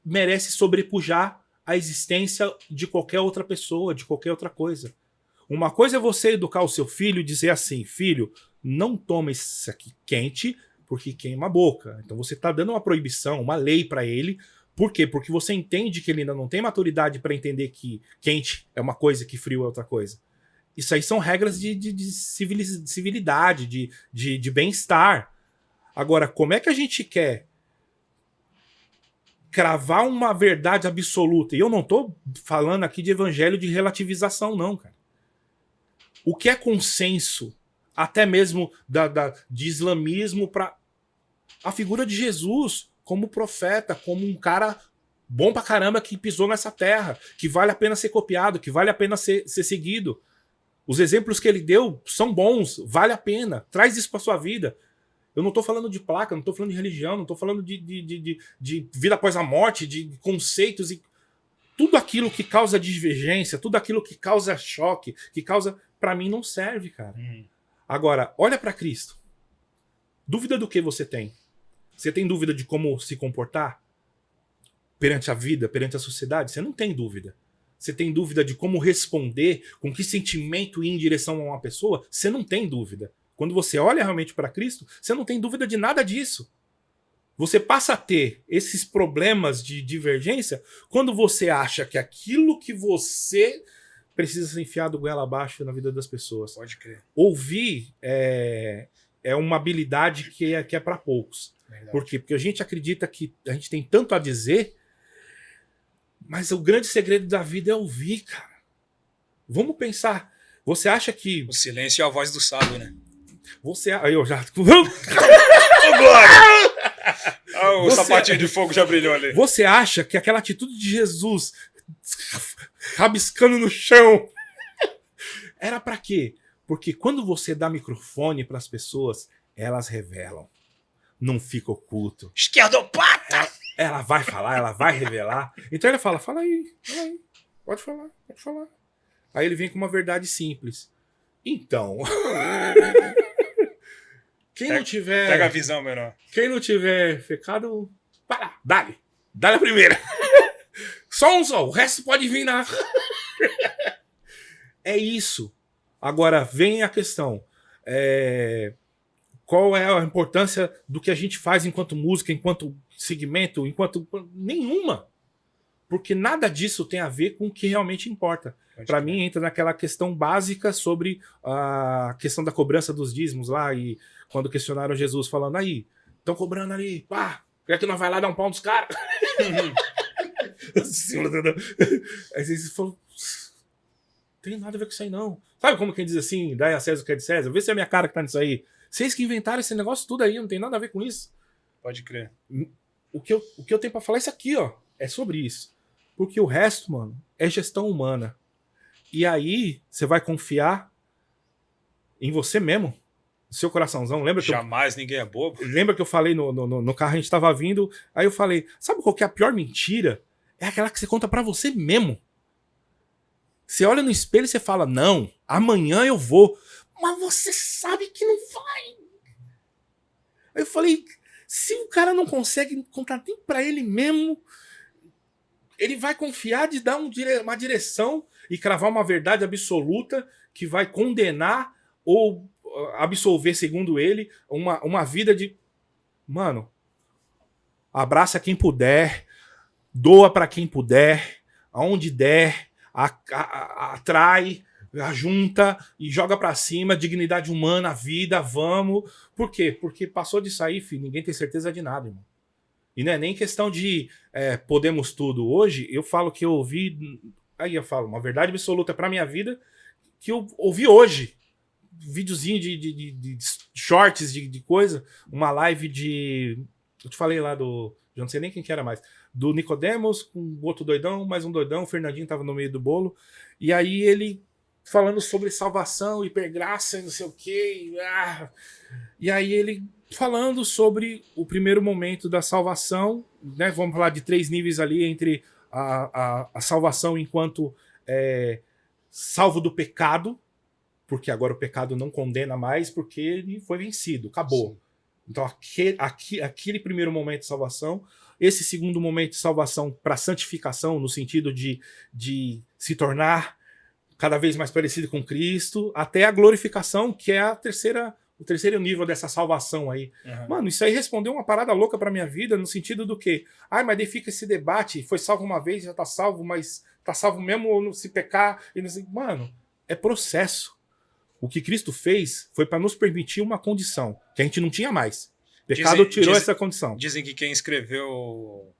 merece sobrepujar a existência de qualquer outra pessoa, de qualquer outra coisa. Uma coisa é você educar o seu filho e dizer assim, filho, não toma isso aqui quente porque queima a boca. Então você está dando uma proibição, uma lei para ele. Por quê? Porque você entende que ele ainda não tem maturidade para entender que quente é uma coisa, que frio é outra coisa. Isso aí são regras de civilidade, de bem-estar. Agora, como é que a gente quer cravar uma verdade absoluta? E eu não estou falando aqui de evangelho de relativização, não, cara. O que é consenso, até mesmo de islamismo, para a figura de Jesus como profeta, como um cara bom pra caramba que pisou nessa terra, que vale a pena ser copiado, que vale a pena ser seguido. Os exemplos que ele deu são bons, vale a pena, traz isso pra sua vida. Eu não tô falando de placa, não tô falando de religião, não tô falando de vida após a morte, de conceitos e tudo aquilo que causa divergência, tudo aquilo que causa choque, que causa... Pra mim não serve, cara. Agora, olha pra Cristo. Dúvida do que você tem? Você tem dúvida de como se comportar perante a vida, perante a sociedade? Você não tem dúvida. Você tem dúvida de como responder, com que sentimento ir em direção a uma pessoa? Você não tem dúvida. Quando você olha realmente para Cristo, você não tem dúvida de nada disso. Você passa a ter esses problemas de divergência quando você acha que aquilo que você precisa ser enfiado goela abaixo na vida das pessoas. Pode crer. Ouvir é uma habilidade que é para poucos. Verdade. Por quê? Porque a gente acredita que a gente tem tanto a dizer, mas o grande segredo da vida é ouvir, cara. Vamos pensar. Você acha que... O silêncio é a voz do sábio, né? Eu já... O sapatinho de fogo já brilhou ali. Você acha que aquela atitude de Jesus rabiscando no chão era pra quê? Porque quando você dá microfone pras pessoas, elas revelam. Não fica oculto. Esquerdopata! Ela vai falar, ela vai revelar. Então ele fala aí. Pode falar. Aí ele vem com uma verdade simples. Então, quem não tiver... Pega a visão, menor. Quem não tiver fecado, para, dá-lhe. Dá-lhe a primeira. Só um só, o resto pode vir na... É isso. Agora, vem a questão. Qual é a importância do que a gente faz enquanto música, enquanto segmento, enquanto... Nenhuma. Porque nada disso tem a ver com o que realmente importa. Para mim, entra naquela questão básica sobre a questão da cobrança dos dízimos lá, e quando questionaram Jesus, falando, aí, estão cobrando ali, pá, quer que nós vai lá dar um pau nos caras? Aí vocês falam, tem nada a ver com isso aí, não. Sabe como quem diz assim, dai a César o que é de César? Vê se é a minha cara que tá nisso aí. Vocês que inventaram esse negócio tudo aí, não tem nada a ver com isso. Pode crer. O que eu tenho pra falar é isso aqui, ó. É sobre isso. Porque o resto, mano, é gestão humana. E aí, você vai confiar em você mesmo, no seu coraçãozão. Lembra Jamais ninguém é bobo. Lembra que eu falei no carro, a gente tava vindo, aí eu falei, sabe qual que é a pior mentira? É aquela que você conta pra você mesmo. Você olha no espelho e você fala, não, amanhã eu vou. Mas você sabe que não vai. Aí eu falei, se o cara não consegue contar nem pra ele mesmo, ele vai confiar de dar uma direção e cravar uma verdade absoluta que vai condenar ou absolver, segundo ele, uma vida de... Mano, abraça quem puder, doa pra quem puder, aonde der, atrai, junta e joga pra cima, dignidade humana, vida, vamos. Por quê? Porque passou disso aí, filho, ninguém tem certeza de nada, irmão. E não é nem questão de podemos tudo. Hoje, eu falo que eu ouvi... Aí eu falo, uma verdade absoluta pra minha vida que eu ouvi hoje. Videozinho de shorts, de coisa. Uma live de... Eu te falei lá do... Eu não sei nem quem que era mais. Do Nicodemos com outro doidão, mais um doidão. O Fernandinho tava no meio do bolo. E aí ele falando sobre salvação, hipergraça, não sei o quê. E aí ele... falando sobre o primeiro momento da salvação, né? Vamos falar de 3 níveis ali entre a salvação enquanto salvo do pecado, porque agora o pecado não condena mais, porque ele foi vencido, acabou. Sim. Então aquele primeiro momento de salvação, esse segundo momento de salvação para santificação, no sentido de se tornar cada vez mais parecido com Cristo, até a glorificação, que é o terceiro nível dessa salvação aí. Uhum. Mano, isso aí respondeu uma parada louca pra minha vida, no sentido do que, mas daí fica esse debate, foi salvo uma vez, já tá salvo, mas tá salvo mesmo ou não se pecar? E não sei. Mano, é processo. O que Cristo fez foi para nos permitir uma condição que a gente não tinha mais. O pecado tirou essa condição. Dizem que quem escreveu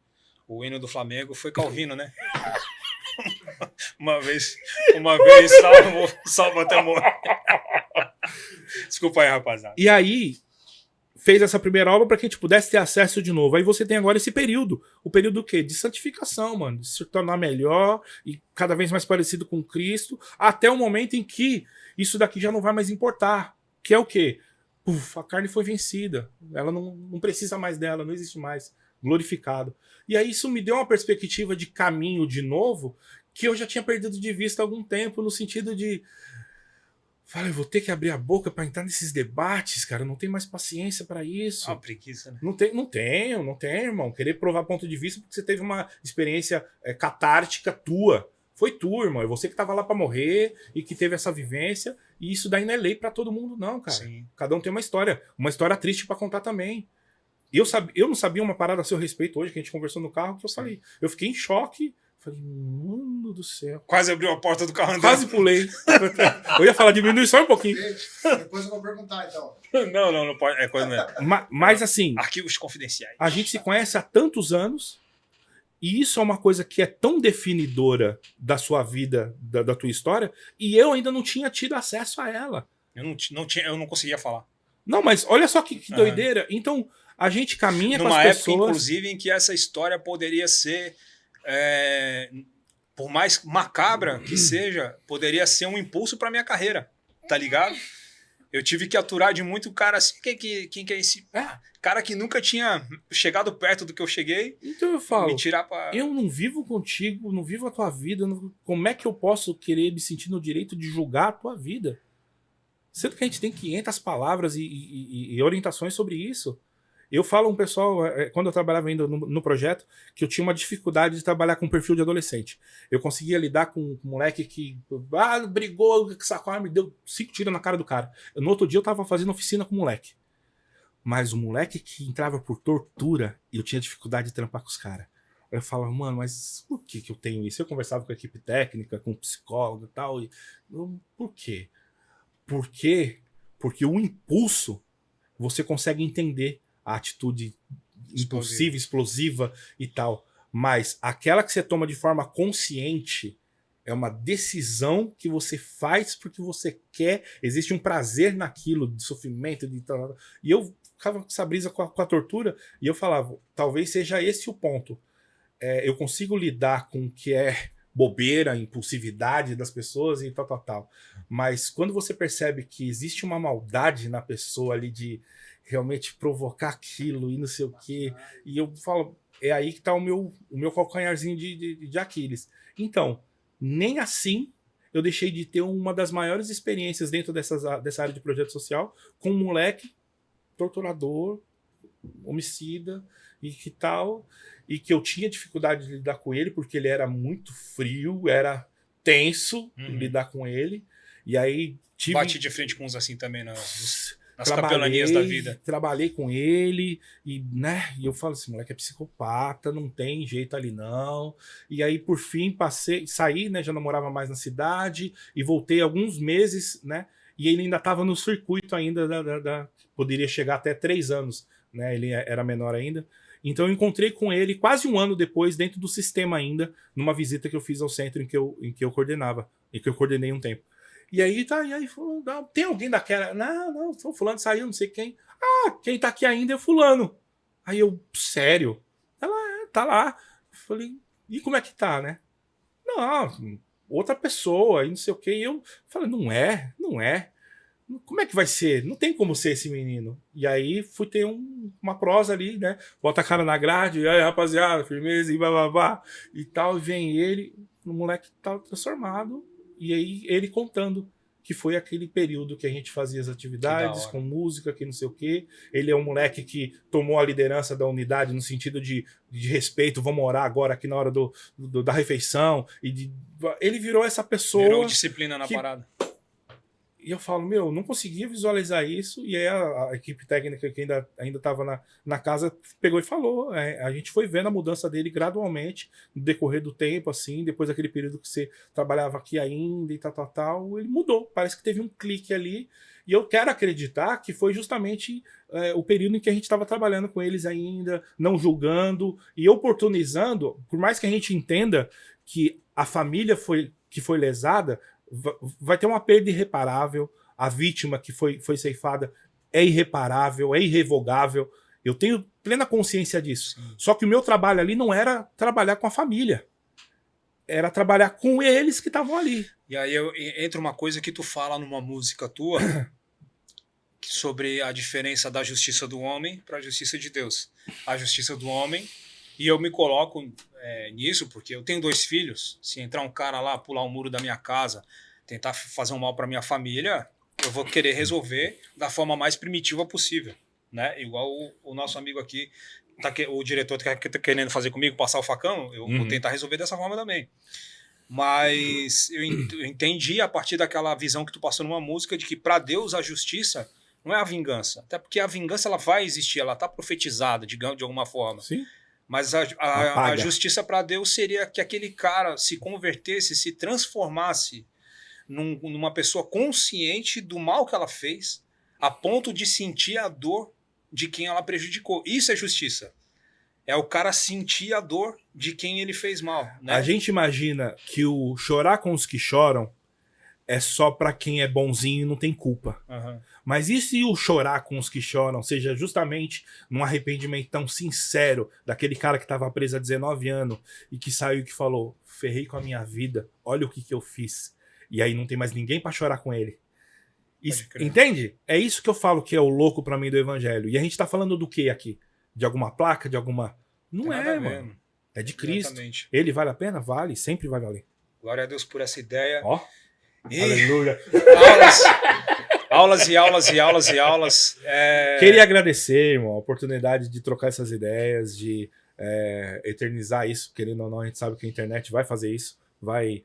o hino do Flamengo foi Calvino, né? uma vez salvo até morrer. Desculpa aí, rapaziada. E aí, fez essa primeira obra para que a gente pudesse ter acesso de novo. Aí você tem agora esse período. O período do quê? De santificação, mano. De se tornar melhor e cada vez mais parecido com Cristo, até o momento em que isso daqui já não vai mais importar. Que é o quê? A carne foi vencida. Ela não precisa mais dela, não existe mais. Glorificado. E aí isso me deu uma perspectiva de caminho de novo que eu já tinha perdido de vista há algum tempo, no sentido de... Falei, vou ter que abrir a boca para entrar nesses debates, cara. Eu não tenho mais paciência para isso. Ah, preguiça, né? Não tenho, irmão. Querer provar ponto de vista porque você teve uma experiência catártica tua. Foi tu, irmão. É você que tava lá para morrer e que teve essa vivência. E isso daí não é lei para todo mundo, não, cara. Sim. Cada um tem uma história triste para contar também. Eu não sabia uma parada a seu respeito hoje, que a gente conversou no carro, que eu falei. Eu fiquei em choque. Falei, mano do céu. Quase abriu a porta do carro andando. Quase pulei. Eu ia falar, diminui só um pouquinho. Depois eu vou perguntar, então. Não pode. É coisa mesmo. Mas assim... Arquivos confidenciais. A gente se conhece há tantos anos e isso é uma coisa que é tão definidora da sua vida, da tua história, e eu ainda não tinha tido acesso a ela. Eu não conseguia falar. Não, mas olha só que doideira. Então, a gente caminha com as pessoas... Numa época, inclusive, em que essa história poderia ser... por mais macabra que seja, poderia ser um impulso para minha carreira, tá ligado? Eu tive que aturar de muito cara assim, quem que é esse? Ah, cara que nunca tinha chegado perto do que eu cheguei, Então eu me falo, tirar pra... eu não vivo contigo, não vivo a tua vida, como é que eu posso querer me sentir no direito de julgar a tua vida? Sendo que a gente tem 500 palavras e orientações sobre isso. Eu falo um pessoal, quando eu trabalhava ainda no projeto, que eu tinha uma dificuldade de trabalhar com perfil de adolescente. Eu conseguia lidar com um moleque que brigou, sacou a arma e deu 5 tiros na cara do cara. No outro dia eu tava fazendo oficina com o moleque. Mas o moleque que entrava por tortura, eu tinha dificuldade de trampar com os caras. Eu falava, mano, mas por que eu tenho isso? Eu conversava com a equipe técnica, com o psicólogo e tal. Por quê? Por quê? Porque o impulso, você consegue entender a atitude impulsiva, explosiva e tal. Mas aquela que você toma de forma consciente é uma decisão que você faz porque você quer, existe um prazer naquilo, de sofrimento, de tal. E eu ficava com essa brisa com a tortura, e eu falava, talvez seja esse o ponto. Eu consigo lidar com o que é bobeira, impulsividade das pessoas e tal, tal, tal. Mas quando você percebe que existe uma maldade na pessoa ali de realmente provocar aquilo e não sei o quê, e eu falo, é aí que tá o meu calcanharzinho de Aquiles. Então, nem assim eu deixei de ter uma das maiores experiências dentro dessa área de projeto social com um moleque torturador, homicida e que tal, e que eu tinha dificuldade de lidar com ele porque ele era muito frio, era tenso lidar com ele, e aí Bate de frente com uns assim também nas capelanias da vida. Trabalhei com ele e, né, e eu falo assim, moleque é psicopata, não tem jeito ali não. E aí por fim saí, né, já não morava mais na cidade e voltei alguns meses, né? E ele ainda estava no circuito ainda poderia chegar até 3 anos, né? Ele era menor ainda. Então eu encontrei com ele quase um ano depois, dentro do sistema ainda, numa visita que eu fiz ao centro em que eu coordenava, em que eu coordenei um tempo. E aí falou, tem alguém daquela? Não, o fulano saiu, não sei quem. Ah, quem tá aqui ainda é o fulano. Aí eu, sério? Ela, tá lá. Eu falei, e como é que tá, né? Não, outra pessoa, e não sei o quê. E eu falei, não é. Como é que vai ser? Não tem como ser esse menino. E aí fui ter uma prosa ali, né? Bota a cara na grade, e aí, rapaziada, firmeza, e bababá, e tal. E vem ele, o moleque tá transformado. E aí ele contando que foi aquele período que a gente fazia as atividades com música, que não sei o quê. Ele é um moleque que tomou a liderança da unidade no sentido de respeito, vamos orar agora aqui na hora da refeição. Ele virou essa pessoa. Virou disciplina na parada. E eu falo, não conseguia visualizar isso. E aí a equipe técnica que ainda estava na casa pegou e falou. A gente foi vendo a mudança dele gradualmente no decorrer do tempo, assim, depois daquele período que você trabalhava aqui ainda e tal, ele mudou. Parece que teve um clique ali. E eu quero acreditar que foi justamente o período em que a gente estava trabalhando com eles ainda, não julgando e oportunizando, por mais que a gente entenda que a família que foi lesada, vai ter uma perda irreparável, a vítima que foi ceifada é irreparável, é irrevogável. Eu tenho plena consciência disso. Sim. Só que o meu trabalho ali não era trabalhar com a família, era trabalhar com eles que estavam ali. E aí entra uma coisa que tu fala numa música tua sobre a diferença da justiça do homem para a justiça de Deus. A justiça do homem, e eu me coloco nisso porque eu tenho 2 filhos. Se entrar um cara lá, pular o muro da minha casa, tentar fazer um mal para minha família, eu vou querer resolver da forma mais primitiva possível, né? Igual o nosso amigo aqui, o diretor que tá querendo fazer comigo, passar o facão, eu vou tentar resolver dessa forma também. Mas eu entendi a partir daquela visão que tu passou numa música de que para Deus a justiça não é a vingança, até porque a vingança ela vai existir, ela está profetizada, digamos, de alguma forma. Sim. Mas a justiça para Deus seria que aquele cara se convertesse, se transformasse numa pessoa consciente do mal que ela fez, a ponto de sentir a dor de quem ela prejudicou. Isso é justiça. É o cara sentir a dor de quem ele fez mal, né? A gente imagina que o chorar com os que choram é só para quem é bonzinho e não tem culpa. Uhum. Mas e se o chorar com os que choram seja justamente num arrependimento tão sincero daquele cara que estava preso há 19 anos e que saiu e que falou, ferrei com a minha vida, olha o que eu fiz. E aí não tem mais ninguém para chorar com ele. Isso, crer. entende? É isso que eu falo que é o louco pra mim do evangelho. E a gente tá falando do que aqui? De alguma placa, de alguma... Não Tem nada a é, ver, mano. É de Cristo. Exatamente. Ele vale a pena? Vale, sempre vai valer. Glória a Deus por essa ideia. Ó, E aleluia. aulas e aulas e aulas e aulas. Queria agradecer, irmão, a oportunidade de trocar essas ideias, de eternizar isso. Querendo ou não, a gente sabe que a internet vai fazer isso, vai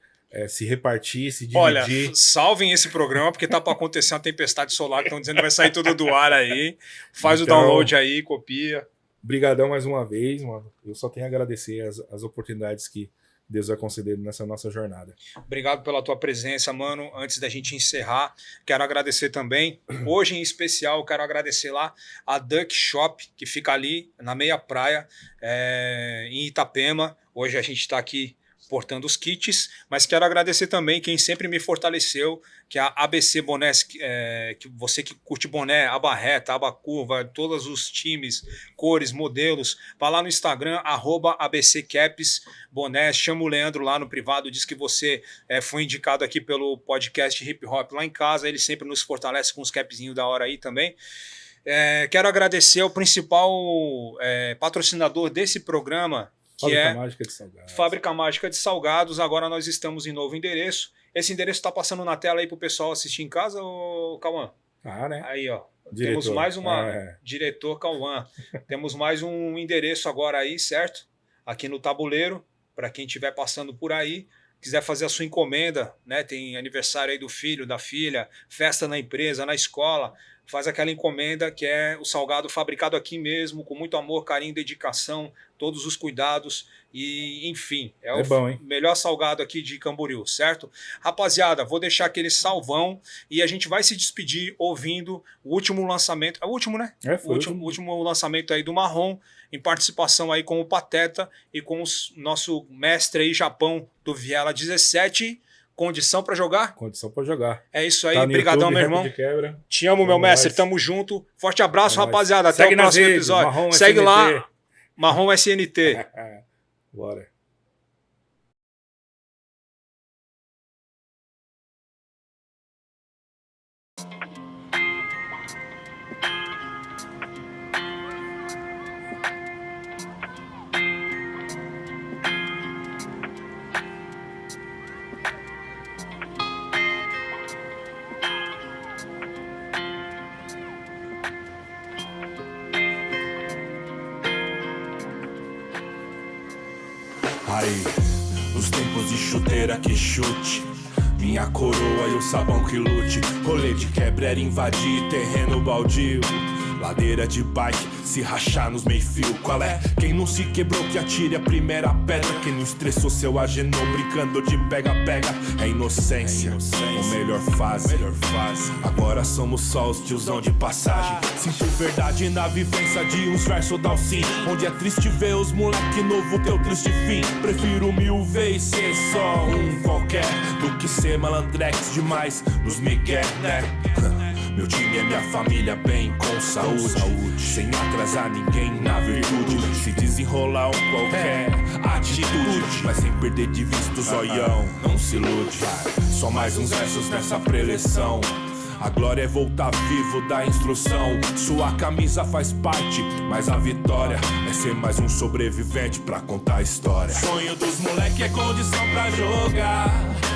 se repartir, se dividir. Olha, salvem esse programa, porque tá para acontecer uma tempestade solar, que estão dizendo que vai sair tudo do ar aí. Faz Então, o download aí, copia. Brigadão mais uma vez, mano. Eu só tenho a agradecer as oportunidades que Deus vai conceder nessa nossa jornada. Obrigado pela tua presença, mano. Antes da gente encerrar, quero agradecer também. Hoje, em especial, quero agradecer lá a Duck Shop, que fica ali na meia praia, em Itapema. Hoje a gente está aqui portando os kits, mas quero agradecer também quem sempre me fortaleceu, que é a ABC Bonés, que você que curte boné, aba reta, aba curva, todos os times, cores, modelos, vai lá no Instagram, @ABCCaps Bonés, chama o Leandro lá no privado, diz que você foi indicado aqui pelo podcast Hip Hop lá em casa, ele sempre nos fortalece com uns capzinhos da hora aí também. Quero agradecer ao principal patrocinador desse programa, que Fábrica Mágica de Salgados. Fábrica Mágica de Salgados. Agora nós estamos em novo endereço. Esse endereço está passando na tela aí para o pessoal assistir em casa, ô Cauã? Ah, né? Aí, ó. Diretor. Temos mais uma... Diretor Cauã. Temos mais um endereço agora aí, certo? Aqui no tabuleiro, para quem estiver passando por aí, quiser fazer a sua encomenda, né? Tem aniversário aí do filho, da filha, festa na empresa, na escola, faz aquela encomenda que é o salgado fabricado aqui mesmo, com muito amor, carinho, dedicação, todos os cuidados e, enfim, o bom, hein? melhor salgado aqui de Camboriú, certo? Rapaziada, vou deixar aquele salvão e a gente vai se despedir ouvindo o último lançamento, é o último, né? Foi o último lançamento aí do Marrom, em participação aí com o Pateta e com o nosso mestre aí, Japão, do Viela 17. Condição para jogar? Condição para jogar. É isso aí, tá brigadão, meu irmão. Te amo, meu mestre, tamo junto. Forte abraço, rapaziada. Até o próximo episódio. Marrom Segue SNT. lá, Marrom SNT. Bora. Aí, os tempos de chuteira que chute, minha coroa e o sabão que lute. Rolê de quebra era invadir terreno baldio, ladeira de bike, se rachar nos meio-fio. Qual é? Quem não se quebrou que atire a primeira pedra. Quem não estressou seu agenou brincando de pega-pega. É inocência, o melhor fase. Agora somos só os tiozão de passagem. Sinto verdade na vivência de uns versos da Alcim, onde é triste ver os moleque novo ter o triste fim. Prefiro 1000 vezes ser só um qualquer do que ser malandrex demais nos migué, né? Meu time é minha família, bem com saúde, sem atrasar ninguém na virtude. Se desenrolar um qualquer atitude, mas sem perder de vista o zoião, não se ilude. Só mais uns versos nessa preleção. A glória é voltar vivo da instrução. Sua camisa faz parte, mas a vitória é ser mais um sobrevivente pra contar a história. Sonho dos moleque é condição pra jogar.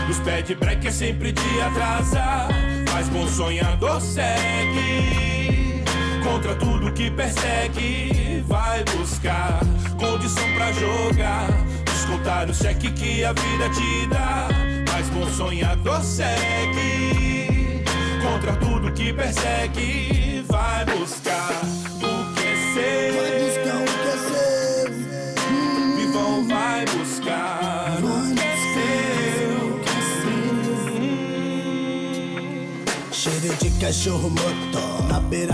Nos pés de break é sempre de atrasar. Mas bom sonhador segue contra tudo que persegue. Vai buscar condição pra jogar. Descontar o cheque que a vida te dá. Mas bom sonhador segue contra tudo que persegue. Vai buscar o que é seu. Vai buscar o que é seu. Vivão vai buscar o que é seu. Cheiro de cachorro morto na beira